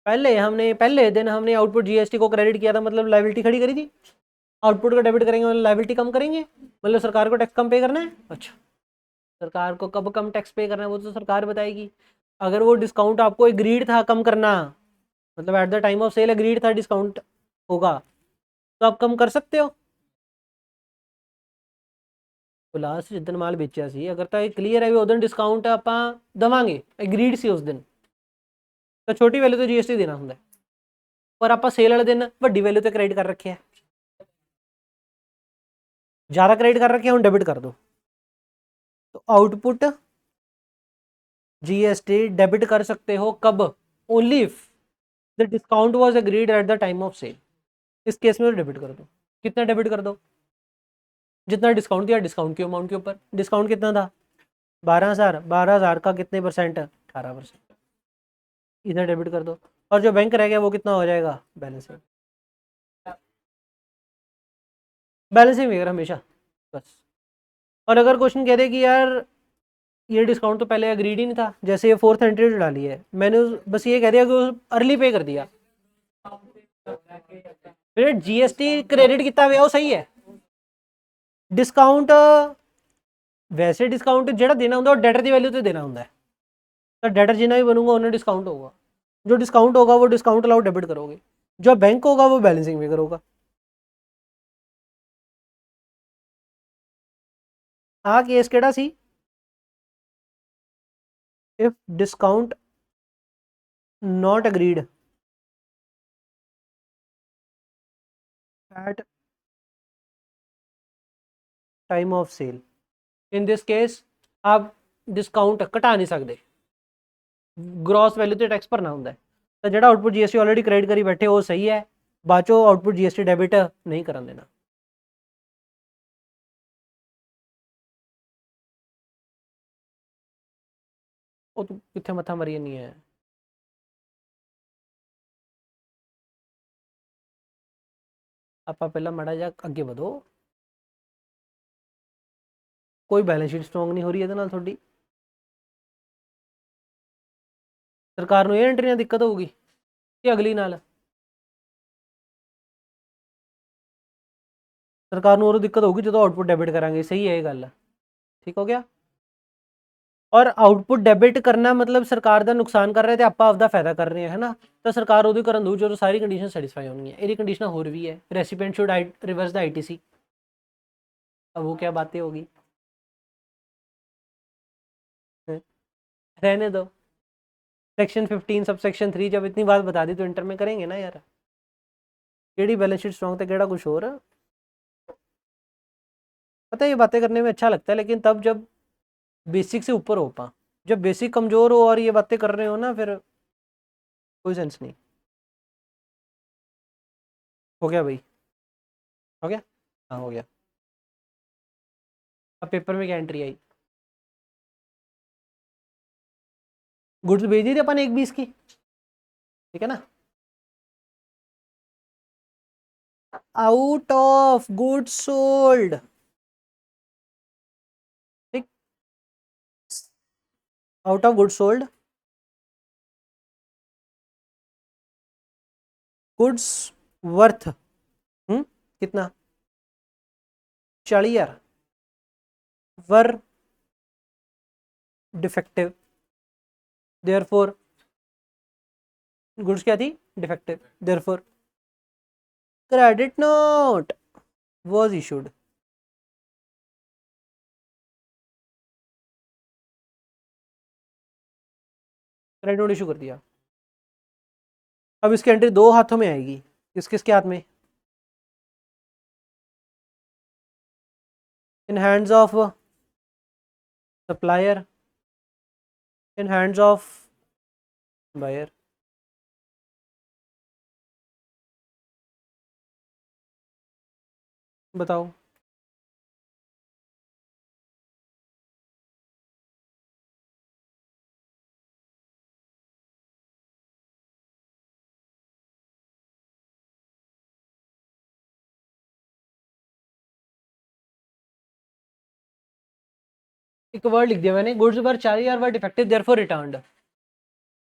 पहले दिन हमने आउटपुट जीएसटी को क्रेडिट किया था, मतलब लायबिलिटी खड़ी करी थी। आउटपुट का डेबिट करेंगे मतलब लायबिलिटी कम करेंगे, मतलब सरकार को टैक्स कम पे करना है। अच्छा, सरकार को कब कम टैक्स पे करना है वो तो सरकार बताएगी। अगर वो डिस्काउंट आपको एग्रीड था कम करना, मतलब at the time of sale agreed था डिस्काउंट होगा, तो आप कम कर सकते हो। तो लास्ट जिस दिन माल बेचा सी अगर तो क्लीयर है भी उस दिन डिस्काउंट ਆਪਾਂ ਦਵਾਂਗੇ एग्रीड सी उस दिन, तो छोटी वैल्यू तो जीएसटी देना ਹੁੰਦਾ, पर ਆਪਾਂ सेल वाले दिन ਵੱਡੀ वैल्यू तो क्रेडिट कर रखे है, ज़्यादा क्रेडिट कर रखे हैं, डेबिट कर दो। तो आउटपुट जीएसटी डेबिट कर सकते हो कब? Only if the discount was agreed at the time of sale. इस केस में डेबिट कर दो। कितना डेबिट कर दो? जितना डिस्काउंट दिया डिस्काउंट के अमाउंट के ऊपर। डिस्काउंट कितना था? 12,000। 12,000 का कितने परसेंट? 18%। इधर डेबिट कर दो, और जो बैंक रह गया वो कितना हो जाएगा? बैलेंसिंग। बैलेंसिंग फिगर हमेशा, बस। और अगर क्वेश्चन कह दे कि यार ये डिस्काउंट तो पहले अग्रीड ही नहीं था, जैसे ये फोर्थ एंट्री डाली है मैंने, बस ये कह दिया कि अर्ली पे कर दिया, फिर जीएसटी क्रेडिट कितना हुआ वो सही है। डिस्काउंट वैसे डिस्काउंट ਜਿਹੜਾ देना ਹੁੰਦਾ ਉਹ ਡੈਟਰ ਦੀ ਵੈਲਿਊ ਤੇ ਦੇਣਾ ਹੁੰਦਾ ਹੈ, ਤਾਂ ਡੈਟਰ जितना भी बनूंगा उन्हें डिस्काउंट होगा, जो डिस्काउंट होगा वो डिस्काउंट अलाउड डेबिट करोगे, जो बैंक होगा वो बैलेंसिंग में करोगा। आ केस केड़ा सी? If discount not agreed at time of sale, in this case आप डिस्काउंट घटा नहीं सकते, ग्रॉस वैल्यू तो टैक्स भरना ਹੁੰਦਾ है, तो ਜਿਹੜਾ आउटपुट जीएसटी ऑलरेडी क्रेडिट करी बैठे वो सही है, बाद चो आउटपुट जीएसटी डेबिट नहीं करन देना। ਉਹ ਤੂੰ ਕਿੱਥੇ ਮੱਥਾ ਮਰੀ ਨਹੀਂ ਹੈ। ਆਪਾਂ ਪਹਿਲਾਂ ਮਾੜਾ ਜਿਹਾ ਅੱਗੇ ਵਧੋ। ਕੋਈ बैलेंस शीट स्ट्रॉन्ग नहीं हो रही ਇਹਦੇ ਨਾਲ ਤੁਹਾਡੀ। ਸਰਕਾਰ ਨੂੰ ਇਹ ਐਂਟਰੀ ਨਾਲ ਦਿੱਕਤ ਹੋਊਗੀ ਕਿ ਅਗਲੀ ਨਾਲ? ਸਰਕਾਰ ਨੂੰ ਉਦੋਂ ਦਿੱਕਤ ਹੋਊਗੀ ਜਦੋਂ ਆउटपुट डेबिट ਕਰਾਂਗੇ। सही है ये गल, ठीक हो गया। और आउटपुट डेबिट करना मतलब सरकार का नुकसान कर रहे थे, आप आपका फायदा कर रहे हैं, है ना। तो सरकार उदू करन दू जो सारी कंडीशन सैटिस्फाई होनी है। ये कंडीशन होर भी है, recipient should reverse the ITC. अब वो क्या बातें होगी, रहने दो। सेक्शन 15 सब सेक्शन 3 जब इतनी बात बता दी तो इंटर में करेंगे ना यार, केड़ी बैलेंस शीट स्ट्रॉन्ग थे केड़ा कुछ और। पता है ये बातें करने में अच्छा लगता है, लेकिन तब जब बेसिक से ऊपर हो पा, जब बेसिक कमजोर हो और ये बातें कर रहे हो ना, फिर कोई सेंस नहीं। हो गया भाई, हो गया, हाँ हो गया। अब पेपर में क्या एंट्री आई? गुड्स भेज दी थी अपन 1,20 की, ठीक है ना। आउट ऑफ गुड्स सोल्ड, ठीक, out of goods sold, goods worth कितना? 40,000 वर डिफेक्टिव, देयरफॉर गुड्स क्या थी? Defective, therefore credit note was issued. Credit note issue कर दिया। अब इसकी एंट्री दो हाथों में आएगी, किस किसके हाथ में? In hands of supplier, in hands of buyer. बताओ एक वर्ड लिख दिया मैंने, goods were 40,000 were defective therefore returned,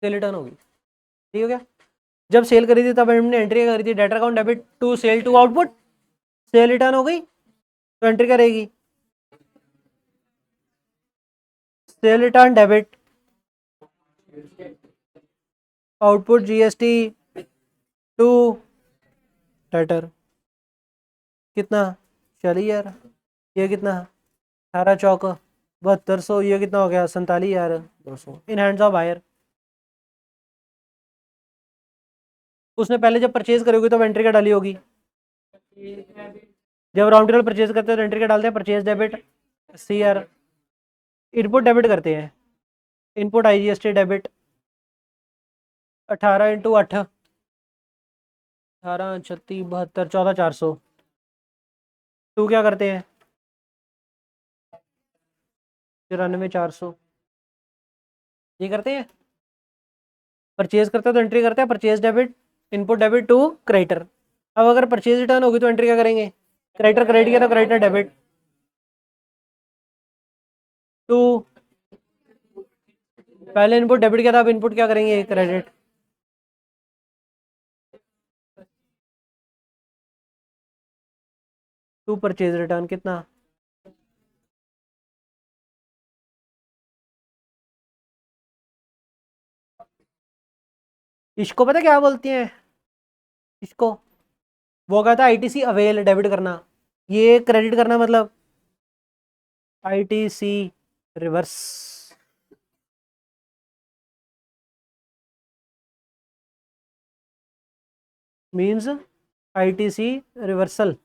sale return होगी। ठीक हो गया। जब सेल करी थी तब हमने एंट्री करी थी debtor account debit to sale to output, sale return हो गई तो एंट्री करेगी sale return debit output GST to debtor. कितना? 40,000। ये कितना? 18 चौक 7200। ये कितना हो गया? 47,200 इन हैंड्स ऑफ बायर। उसने पहले जब परचेज करी होगी तो एंट्री क्या डाली होगी? जब रॉ मटेरियल परचेज करते हैं तो एंट्री क्या डालते हैं? Purchase debit 80,000। इनपुट डेबिट करते हैं, इनपुट आईजीएसटी डेबिट 18 × 8 18 36 72 14,400। टू क्या करते हैं? 94,400। ये करते हैं। परचेज करते हैं तो एंट्री करते हैं purchase debit input debit to creditor. अब अगर परचेज रिटर्न होगी तो एंट्री क्या करेंगे? क्रेडिटर क्रेडिट किया तो क्रेडिटर डेबिट टू, पहले इनपुट डेबिट किया था, अब इनपुट क्या करेंगे? क्रेडिट। टू परचेज रिटर्न कितना? इसको पता क्या बोलती हैं? इसको वो कहता है आईटीसी अवेल डेबिट करना, ये क्रेडिट करना मतलब ITC reverse. Means ITC reversal.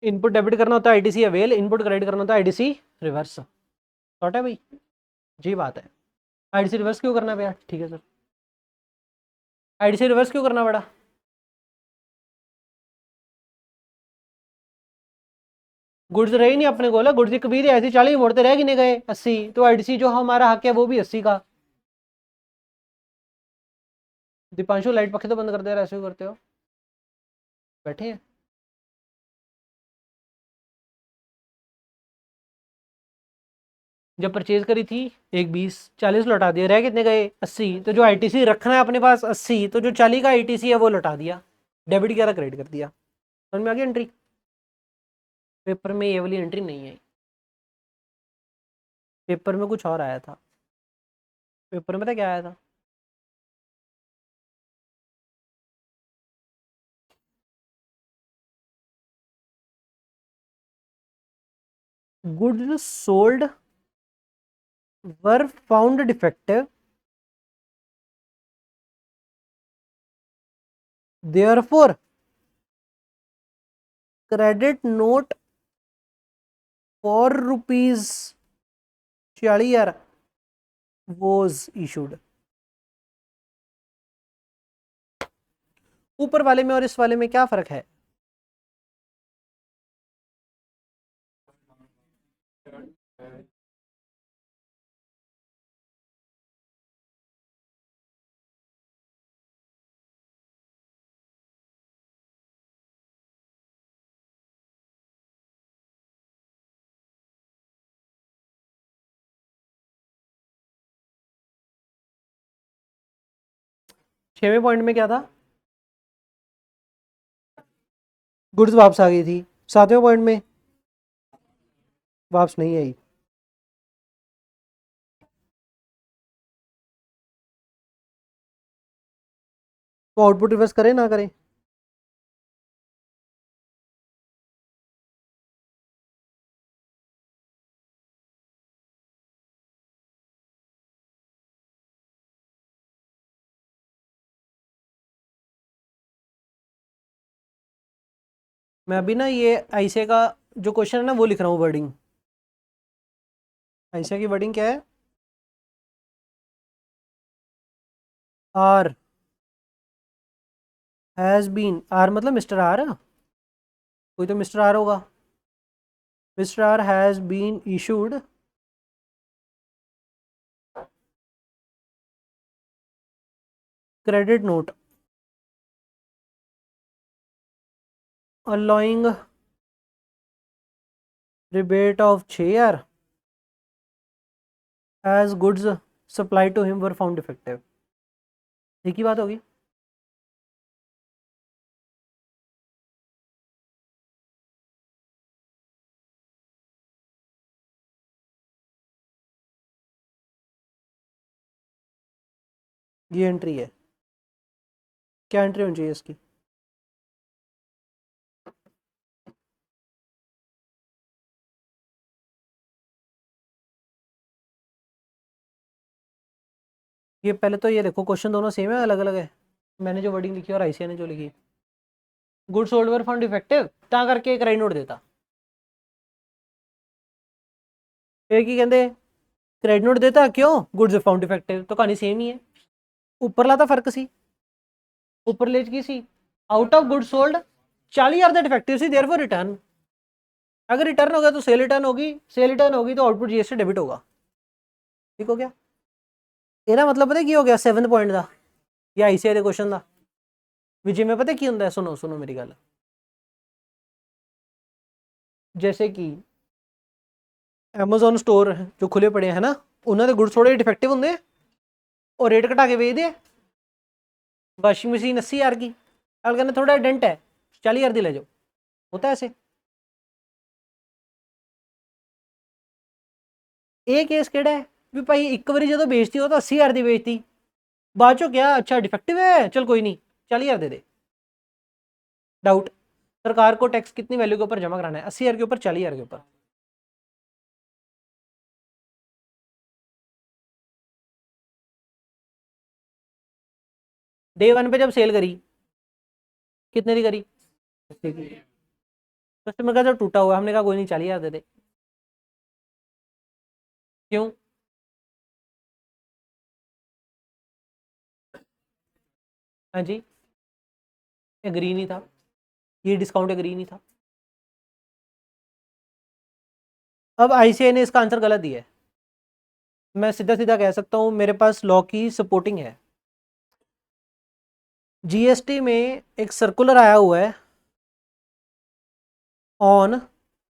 Input debit करना होता है आईटीसी अवेल, इनपुट क्रेडिट करना होता है आईटीसी रिवर्स। शॉर्ट है भाई, जी बात है। आईटीसी रिवर्स क्यों करना भैया? ठीक है सर, आईटीसी रिवर्स क्यों करना पड़ा? गुड्स रहे ही नहीं अपने को, गुड्स की कबीर ऐसी 40 मोड़ते रह गिने गए 80, तो आईटीसी जो हमारा हक है वो भी 80 का। दीपांशु लाइट पखे तो बंद कर दे रहा, ऐसे क्यों करते हो? बैठे हैं। जब परचेज करी थी एक 20 40 लौटा दिया, रह कितने गए? 80। तो जो आईटीसी रखना है अपने पास 80, तो जो 40 का आईटीसी है वो लौटा दिया, डेबिट किया था क्रेडिट कर दिया। समझ में आ गई एंट्री? पेपर में ये वाली एंट्री नहीं आई, पेपर में कुछ और आया था। पेपर में पता क्या आया था? Goods sold were found defective, therefore credit note for ₹40,000 was issued. ऊपर वाले में और इस वाले में क्या फर्क है? 6वें पॉइंट में क्या था? गुड्स वापस आ गई थी। 7वें पॉइंट में वापस नहीं आई। तो आउटपुट रिवर्स करें ना करें? मैं अभी ना ये ऐसे का जो क्वेश्चन है ना वो लिख रहा हूँ वर्डिंग। ऐसे की वर्डिंग क्या है? आर हैज बीन, आर मतलब मिस्टर आर, कोई तो मिस्टर आर होगा। Mister R has been issued credit note allowing rebate of 6 as goods supplied to him were found defective. एक ही बात होगी। ये एंट्री है, क्या एंट्री होनी चाहिए इसकी? ये पहले तो ये देखो, क्वेश्चन दोनों सेम है अलग अलग है? मैंने जो वर्डिंग लिखी है और आईसीआई ने जो लिखी है। गुड सोल्ड वर फाउंड डिफेक्टिव ता करके एक राइट नोट देता। एक ही कहते क्रेडिट नोट देता क्यों? गुड्स फाउंड डिफेक्टिव, तो कहानी सेम ही है। ऊपर लाता फर्क सी, ऊपर ले की सी out of good sold 40,000 the defective सी देयरफॉर रिटर्न। अगर रिटर्न हो गया तो सेल रिटर्न होगी, सेल रिटर्न होगी तो आउटपुट जीएसटी डेबिट होगा। ठीक हो गया? ਇਹਦਾ मतलब पता की हो गया 7th पॉइंट का या आईसीआई ਦੇ क्वेश्चन ਦਾ ਵੀ ਜਿਵੇਂ पता की ਹੁੰਦਾ है। सुनो सुनो मेरी गल, जैसे कि Amazon स्टोर जो खुले पड़े हैं ना, उन्होंने गुड्स थोड़े डिफेक्टिव होंगे और रेट घटा के बेच दे। वाशिंग मशीन 80,000 की, कल कहने थोड़ा डेंट है 40,000 दी ले जाओ, होता है ऐसे। ਇਹ केस ਕਿਹੜਾ है भी भाई एक बारी जो बेचती हो तो 80,000 की बेचती, बाद चो क्या अच्छा डिफेक्टिव है चल कोई नहीं 40,000 दे दे। डाउट, सरकार को टैक्स कितनी वैल्यू के ऊपर जमा कराना है? 80,000 के ऊपर 40,000 के ऊपर। डे 1 पे जब सेल करी कितने की करी? कस्टमर का जब टूटा हुआ हमने कहा कोई नहीं 40,000 दे दे। क्यों? हाँ जी, एग्री नहीं था, ये डिस्काउंट एग्री नहीं था। अब आईसीआई ने इसका आंसर गलत दिया है। मैं सीधा सीधा कह सकता हूं मेरे पास लॉ की सपोर्टिंग है। जीएसटी में एक सर्कुलर आया हुआ है on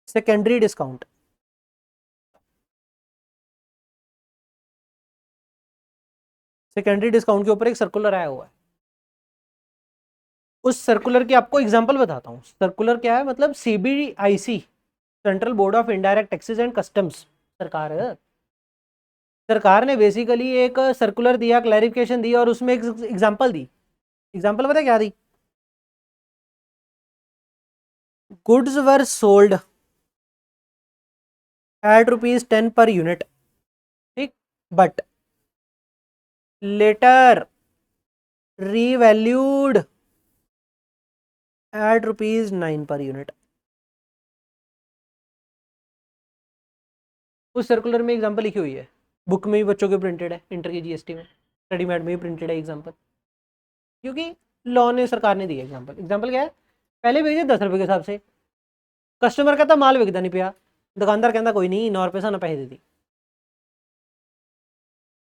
secondary discount. Secondary discount के ऊपर एक सर्कुलर आया हुआ है। उस सर्कुलर की आपको एग्जांपल बताता हूँ। सर्कुलर क्या है मतलब? CBIC, central board of indirect taxes and customs, सरकार ने बेसिकली एक सर्कुलर दिया, क्लैरिफिकेशन दी और उसमें एक एग्जांपल दी। एग्जांपल पता क्या दी? Goods were sold at ₹10 per unit, ठीक, but later revalued eight ₹9 per unit. उस सर्कुलर में एग्जांपल लिखी हुई है, बुक में भी बच्चों के प्रिंटेड है, इंटर की जीएसटी में, स्टडी मैट में भी प्रिंटेड है एग्जांपल, क्योंकि लॉ ने, सरकार ने दिया एग्जांपल। एग्जांपल क्या है? पहले भेजे 10 रुपये के हिसाब से, कस्टमर कहता माल विकता नहीं पिया, दुकानदार कहता कोई नहीं 9 रुपये सा ना पैसे दे दी।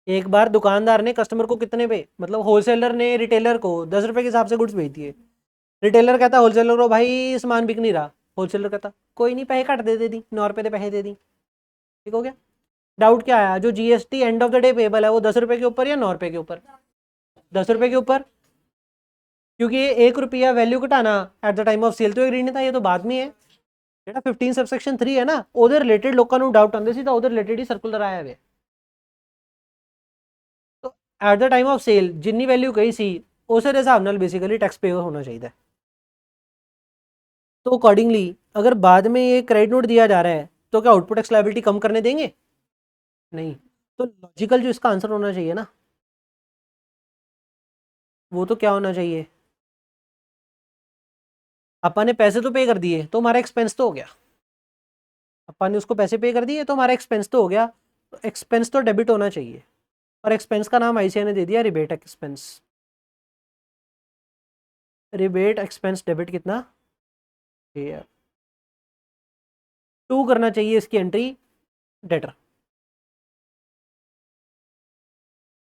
एक बार दुकानदार ने कस्टमर को कितने पे, मतलब होलसेलर ने रिटेलर को 10 रुपये के हिसाब से गुड्स भेज दिए। रिटेलर कहता होलसेलर को भाई सामान बिक नहीं रहा, होलसेलर कहता कोई नहीं पैसे कट दे दी, 9 रुपये के पैसे दे दी। ठीक हो गया? डाउट क्या आया? जो GST end of the day payable है वो 10 रुपये के ऊपर या 9 रुपये के ऊपर? 10 रुपये के ऊपर, क्योंकि ये 1 रुपया वैल्यू घटाना at the time of sale तो एग्री नहीं था, ये तो बाद में है। ਜਿਹੜਾ 15 सबसेक्शन 3 है ना, ਉਹਦੇ ਰਿਲੇਟਡ ਲੋਕਾਂ ਨੂੰ ਡਾਊਟ ਆਉਂਦੇ ਸੀ ਤਾਂ ਉਹਦੇ ਰਿਲੇਟਡ ਹੀ ਸਰਕੂਲਰ ਆਇਆ ਹੋਇਆ। तो at the time of sale जिन्नी वैल्यू कही सी उस हिसाब नाल बेसिकली टैक्स पे होना चाहिए। तो अकॉर्डिंगली अगर बाद में ये क्रेडिट नोट दिया जा रहा है तो क्या आउटपुट टैक्स लायबिलिटी कम करने देंगे? नहीं। तो लॉजिकल जो इसका आंसर होना चाहिए ना, वो तो क्या होना चाहिए? अपन ने पैसे तो पे कर दिए तो हमारा एक्सपेंस तो हो गया, अपन ने उसको पैसे पे कर दिए तो हमारा एक्सपेंस तो हो गया, तो एक्सपेंस तो डेबिट होना चाहिए। और एक्सपेंस का नाम आईसीआई ने दे दिया rebate expense. Rebate expense debit कितना? 2 करना चाहिए इसकी एंट्री डेटर।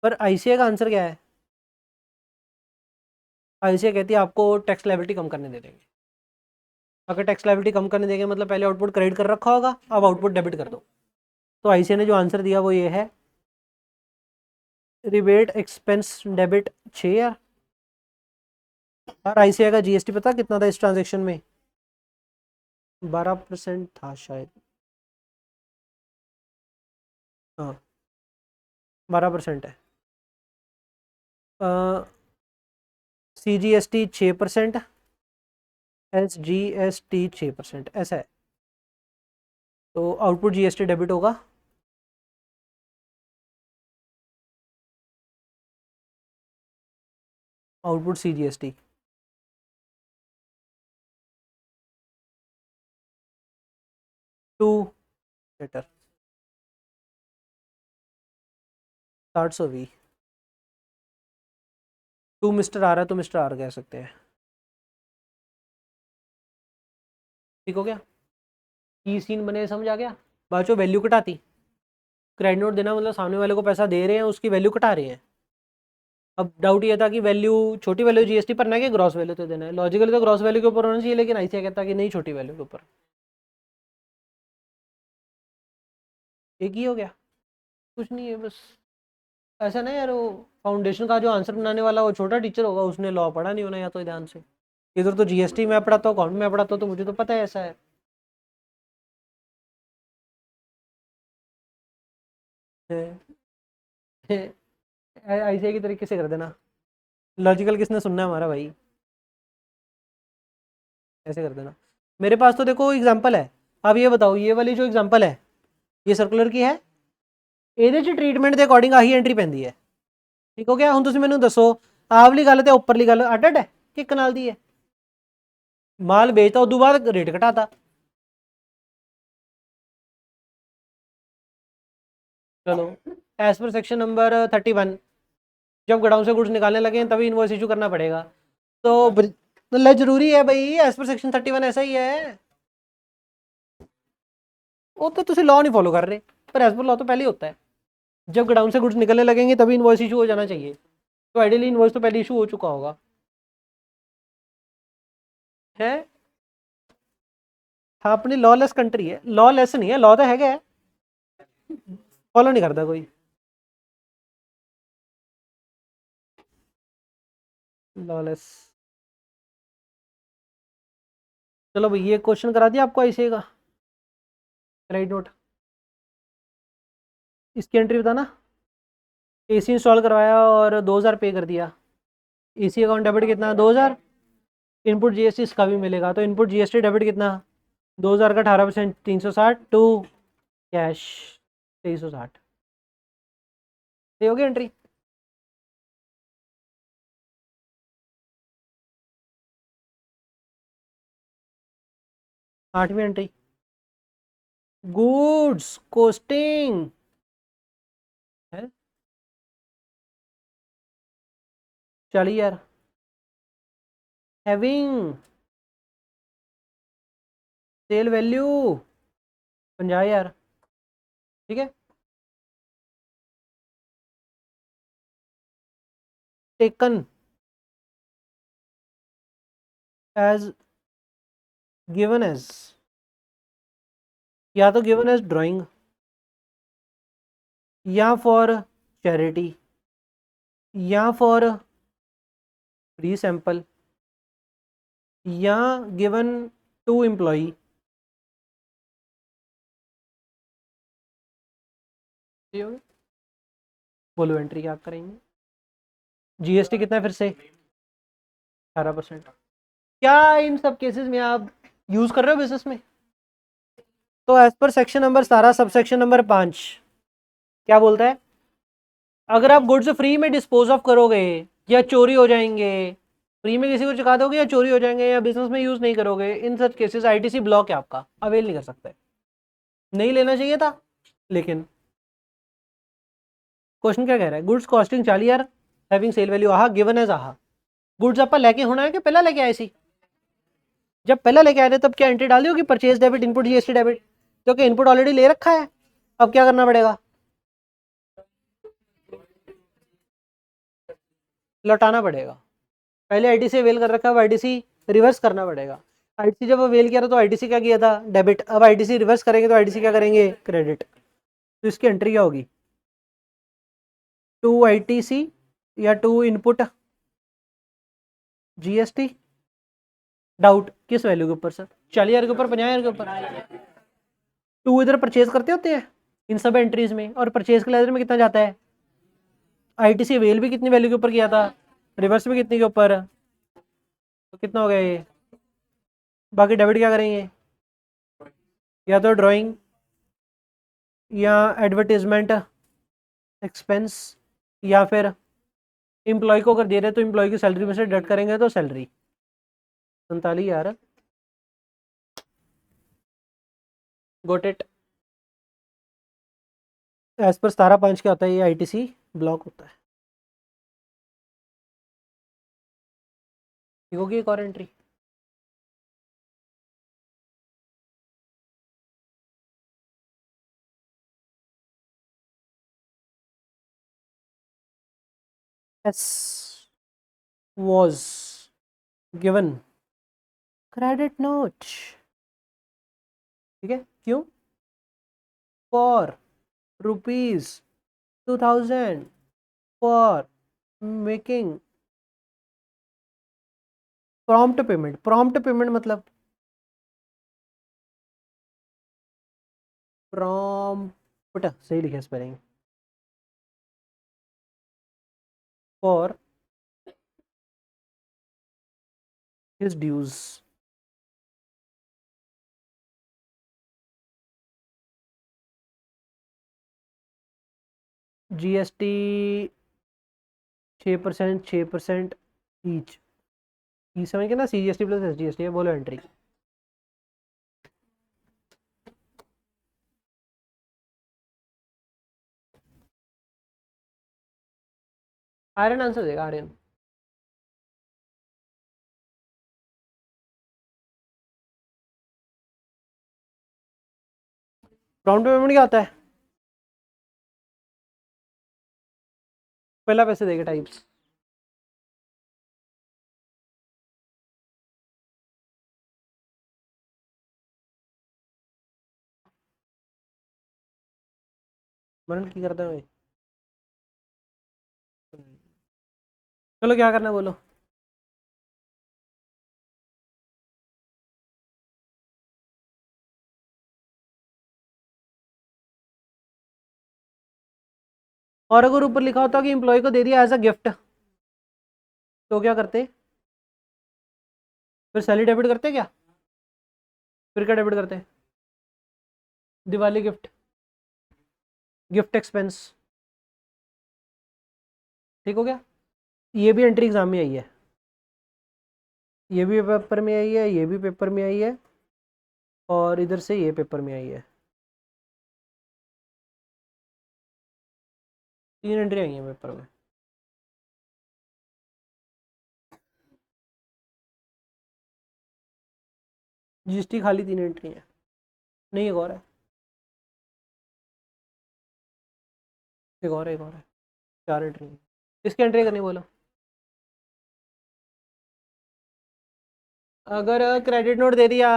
पर आईसीआई का आंसर क्या है? आईसीआई कहती है आपको टैक्स लायबिलिटी कम करने दे देंगे। अगर टैक्स लायबिलिटी कम करने देंगे मतलब पहले आउटपुट क्रेडिट कर रखा होगा, अब आउटपुट डेबिट कर दो। तो आईसीए ने जो आंसर दिया वो ये है, रिबेट एक्सपेंस डेबिट 6 यार। और आईसीआई का जीएसटी पता कितना था इस ट्रांजेक्शन में? 12% था शायद। हाँ 12% है। C G S T 6%, S G S T 6%, ऐसा है। तो आउटपुट जीएसटी डेबिट होगा। Output C G S T 2 लेटर 720। 2 मिस्टर आ रहा है तो मिस्टर आर कह सकते हैं। ठीक हो गया, ई सीन बने, समझ आ गया। बाचो वैल्यू कटाती, क्रेडिट नोट देना मतलब सामने वाले को पैसा दे रहे हैं, उसकी वैल्यू कटा रहे हैं। अब डाउट ये था कि वैल्यू, छोटी वैल्यू जीएसटी पर ना कि ग्रॉस वैल्यू तो देना है, लॉजिकली तो ग्रॉस वैल्यू के ऊपर होना चाहिए, लेकिन आईसीआई कहता है कि नहीं, छोटी वैल्यू के ऊपर। एक ही हो गया, कुछ नहीं है बस। ऐसा ना यार, वो फाउंडेशन का जो आंसर बनाने वाला वो छोटा टीचर होगा, उसने लॉ पढ़ा नहीं होना या तो ध्यान से। इधर तो जीएसटी में पढ़ाता हूँ, अकाउंट में पढ़ाता हूँ, तो मुझे तो पता है ऐसा है। आईसीआई की तरीके से कर देना। लॉजिकल किसने सुनना है हमारा भाई, ऐसे कर देना। मेरे पास तो देखो एग्जांपल है। अब ये बताओ, ये वाली जो एग्जांपल है ये सर्कुलर की है, ਇਹਦੇ ਚ ਟ੍ਰੀਟਮੈਂਟ ਦੇ ਅਕੋਰਡਿੰਗ ਆਹੀ ਐਂਟਰੀ ਪੈਂਦੀ ਹੈ। ਠੀਕ ਹੋ ਗਿਆ। ਹੁਣ ਤੁਸੀਂ ਮੈਨੂੰ ਦੱਸੋ, ਆਹ ਵਾਲੀ ਗੱਲ ਤੇ ਉੱਪਰਲੀ ਗੱਲ ਅੱਡ ਅੱਡ ਹੈ ਕਿ ਇੱਕ ਨਾਲ ਦੀ ਹੈ? ਮਾਲ ਵੇਚਤਾ ਉਦੋਂ ਬਾਅਦ ਰੇਟ ਘਟਾਤਾ। चलो, एज पर सेक्शन नंबर 31 जब गोडाउन से गुड्स निकालने लगे हैं तभी इनवॉइस इशू करना पड़ेगा। तो मतलब जरूरी है भाई, एज पर सेक्शन 31 ऐसा ही है। वो तो तुम लॉ नहीं फॉलो कर रहे, पर एज पर लॉ तो पहले ही होता है, जब गोडाउन से गुड्स निकलने लगेंगे तभी इनवॉइस इशू हो जाना चाहिए। तो आइडियली इनवॉइस तो पहले इशू हो चुका होगा है। हाँ, अपनी लॉलेस कंट्री है, लॉलेस नहीं है, लॉ तो है, फॉलो नहीं करता कोई। लॉलेस। चलो भाई, ये क्वेश्चन करा दिया आपको ऐसे का, राइट नोट। इसकी एंट्री बताना। एसी इंस्टॉल करवाया और 2000 पे कर दिया। एसी अकाउंट डेबिट कितना? 2000। इनपुट जीएसटी इसका भी मिलेगा, तो इनपुट जीएसटी डेबिट कितना? 2000 का 18% 360 टू कैश 2360। सही होगी एंट्री। 8वीं एंट्री, गुड्स कोस्टिंग है 40,000। Having sale value 50,000। ठीक है। टेकन एज गिवन एज, या तो गिवन एज ड्राइंग, या फॉर चैरिटी, या फॉर फ्री सैंपल, या गिवन टू एम्प्लॉई। बोलो एंट्री क्या करेंगे? जीएसटी कितना है फिर से? 18%। क्या इन सब केसेस में आप यूज कर रहे हो बिजनेस में? तो as per section number 17 sub section number 5 क्या बोलता है? अगर आप गुड्स फ्री में डिस्पोज ऑफ करोगे या चोरी हो जाएंगे, फ्री में किसी को चुका दोगे या चोरी हो जाएंगे या बिजनेस में यूज नहीं करोगे, इन सच केसेस आईटीसी ब्लॉक है आपका, अवेल नहीं कर सकते। नहीं लेना चाहिए था, लेकिन क्वेश्चन क्या कह रहा है? Goods costing 40,000, having sale value आहा, गिवन एज आहा। गुड्स आप लेके होना है कि पहला लेके आए सी? जब पहला लेके आए थे तब क्या एंट्री डाली होगी? Purchase debit input GST debit, क्योंकि इनपुट ऑलरेडी ले रखा है। अब क्या करना पड़ेगा? लौटाना पड़ेगा। पहले आईटीसी अवेल कर रखा है, अब आईटीसी रिवर्स करना पड़ेगा। आईटीसी जब अवेल किया था तो आईटीसी क्या किया था, डेबिट। अब आईटीसी रिवर्स करेंगे तो आईटीसी क्या करेंगे, क्रेडिट। तो इसकी एंट्री क्या होगी, टू आईटीसी या टू इनपुट जीएसटी। डाउट किस वैल्यू के ऊपर सर, 40,000 के ऊपर, 50,000 के ऊपर। टू इधर परचेज करते होते हैं इन सब एंट्रीज में, और परचेज के लेजर में कितना जाता है, आईटीसी वेल भी कितनी वैल्यू के ऊपर किया था, रिवर्स भी कितने के ऊपर, तो कितना हो गया ये। बाकी डेबिट क्या करेंगे, या तो ड्राइंग या एडवर्टीजमेंट एक्सपेंस, या फिर एम्प्लॉय को अगर दे रहे तो एम्प्लॉय की सैलरी में से डिडक्ट करेंगे तो salary. 47,000, got it. As per 17(5) क्या होता है, ये आईटीसी ब्लॉक होता है। ठीक होगी एक और entry. S was given credit note, ठीक है, क्यों, for ₹2,000 for making prompt payment. Prompt payment मतलब प्रॉम्प्ट, सही लिखा spelling, for his dues. GST 6%, 6% each, ई समझ के ना, सीजीएसटी प्लस एसजीएसटी है, बोलो एंट्री। आर्यन आंसर देगा, आर्यन। प्रॉम्प्ट पेमेंट क्या होता है, पहला पैसे देगा टाइप्स। मनन की करता है भाई। चलो क्या करना है बोलो। और अगर ऊपर लिखा होता कि एम्प्लॉय को दे दिया एज अ गिफ्ट, तो क्या करते, फिर सैलरी डेबिट करते क्या, फिर क्या डेबिट करते, दिवाली गिफ्ट, गिफ्ट एक्सपेंस। ठीक हो गया। ये भी एंट्री एग्जाम में आई है, ये भी पेपर में आई है, ये भी पेपर में आई है, और इधर से ये पेपर में आई है। 3 एंट्री आई है पेपर में। जीएसटी खाली 3 एंट्री है, नहीं एक और है, एक और है, एक और है, 4 एंट्री है। किसकी एंट्री करनी बोलो। अगर क्रेडिट नोट दे दिया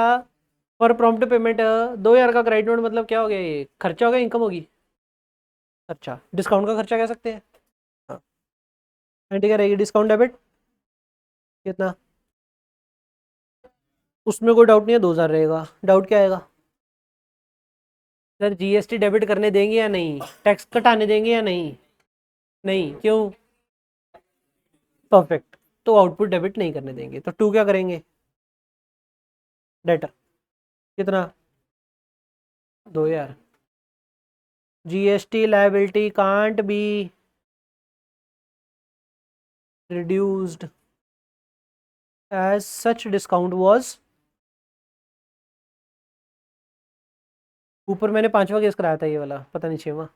फॉर प्रॉम्प्ट पेमेंट, 2,000 का क्रेडिट नोट, मतलब क्या हो गया, ये खर्चा हो गया, इनकम होगी। अच्छा, डिस्काउंट का खर्चा कह सकते हैं। हाँ, एंट्री क्या रहेगी, डिस्काउंट डेबिट कितना, उसमें कोई डाउट नहीं है, 2,000 रहेगा। डाउट क्या आएगा, सर जीएसटी डेबिट करने देंगे या नहीं, टैक्स कटाने देंगे या नहीं, नहीं क्यों, परफेक्ट, तो आउटपुट डेबिट नहीं करने देंगे, तो टू क्या करेंगे, डेटर कितना, 2,000। GST liability can't be reduced as such discount was, ऊपर मैंने 5वां केस कराया था, ये वाला पता नहीं 6वां।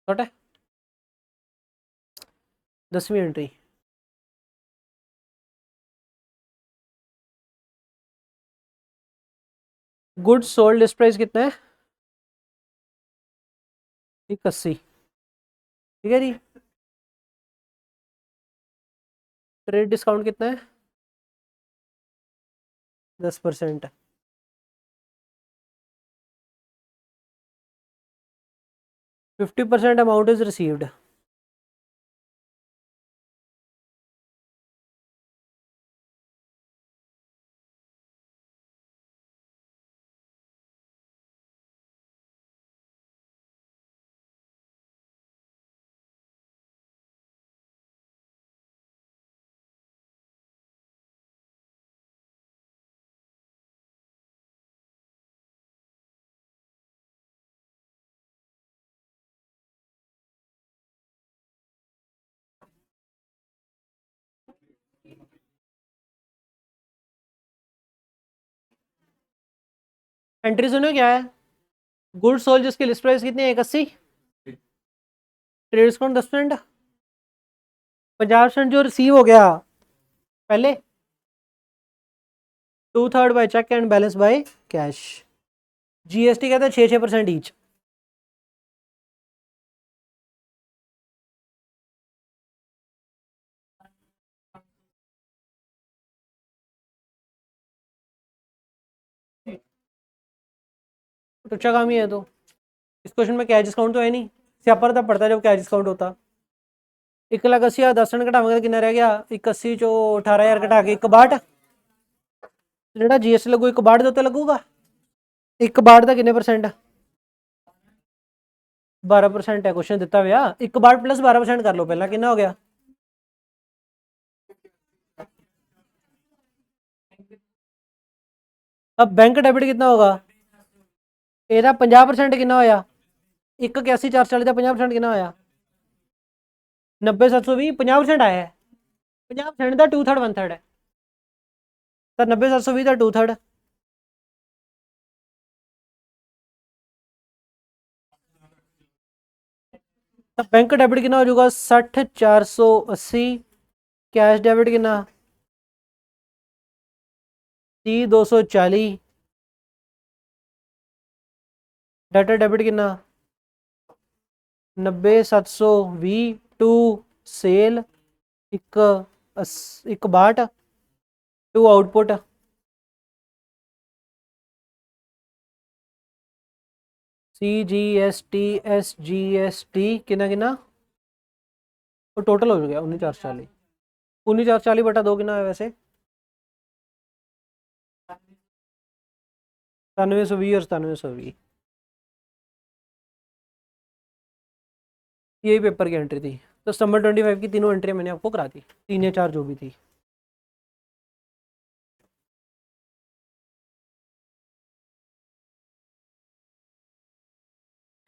छोटा है, 10वीं entry. Goods sold list price कितना है, 180, ठीक है जी। ट्रेड डिस्काउंट कितना है? 10%। 50% अमाउंट इज रिसीव्ड। एंट्री सुनो क्या है? गुड सोल्ड जिसकी लिस्ट प्राइस कितनी है? 180। Trade discount 10%। 50% जो रिसीव हो गया पहले, 2/3 by cheque and balance by cash. GST कहते हैं 6% ईच। तो अच्छा काम ही है। तो इस क्वेश्चन में कैश डिस्काउंट तो है नहीं, स्यापा तब पड़ता जब कैश डिस्काउंट होता। 1,80,000 10% घटावे कितना रह गया? 81 चो 18,000 घटा के 1/62। ਜਿਹੜਾ जीएसटी लगू 1/62 ਦੇ ਉੱਤੇ लगूगा। 1/62 ਦਾ कितने परसेंट? 12% है क्वेश्चन दिता हुआ। 1/62 प्लस 12% कर लो पहला, कितना हो गया? अब बैंक डेबिट कितना होगा? ਇਹਦਾ 50% कितना होया? 181,440 ਦਾ 50% कितना होया? 90,720। 50% आया है। 50% का 2/3 1/3 है। तो 90,720 का 2/3। तो बैंक डेबिट कितना हो जाएगा? 60,480। कैश डेबिट कितना? 30,240। डाटा डेबिट कितना? 90,720 to sale 1/62 to output. CGST SGST कितना कितना? और टोटल हो गया 19,440। 19,440 बटा 2 कितना है वैसे? 9720 और 9720। यही पेपर की एंट्री थी। तो September 25 की तीनों एंट्री मैंने आपको करा दी, 3 या 4 जो भी थी।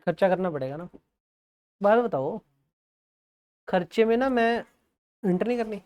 खर्चा करना पड़ेगा ना। बात बताओ, खर्चे में ना मैं एंटर नहीं करनी।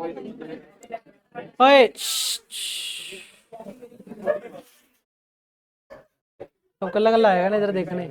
ओए तो कल्ला कल्ला आएगा ना इधर देखने।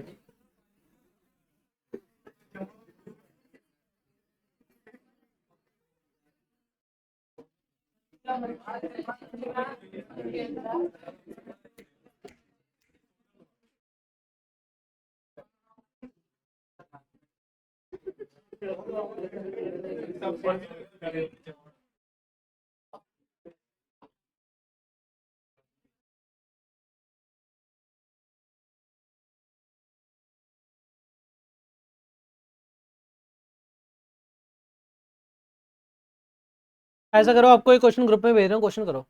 ऐसा करो, आपको एक क्वेश्चन ग्रुप में भेज रहा हूँ, क्वेश्चन करो।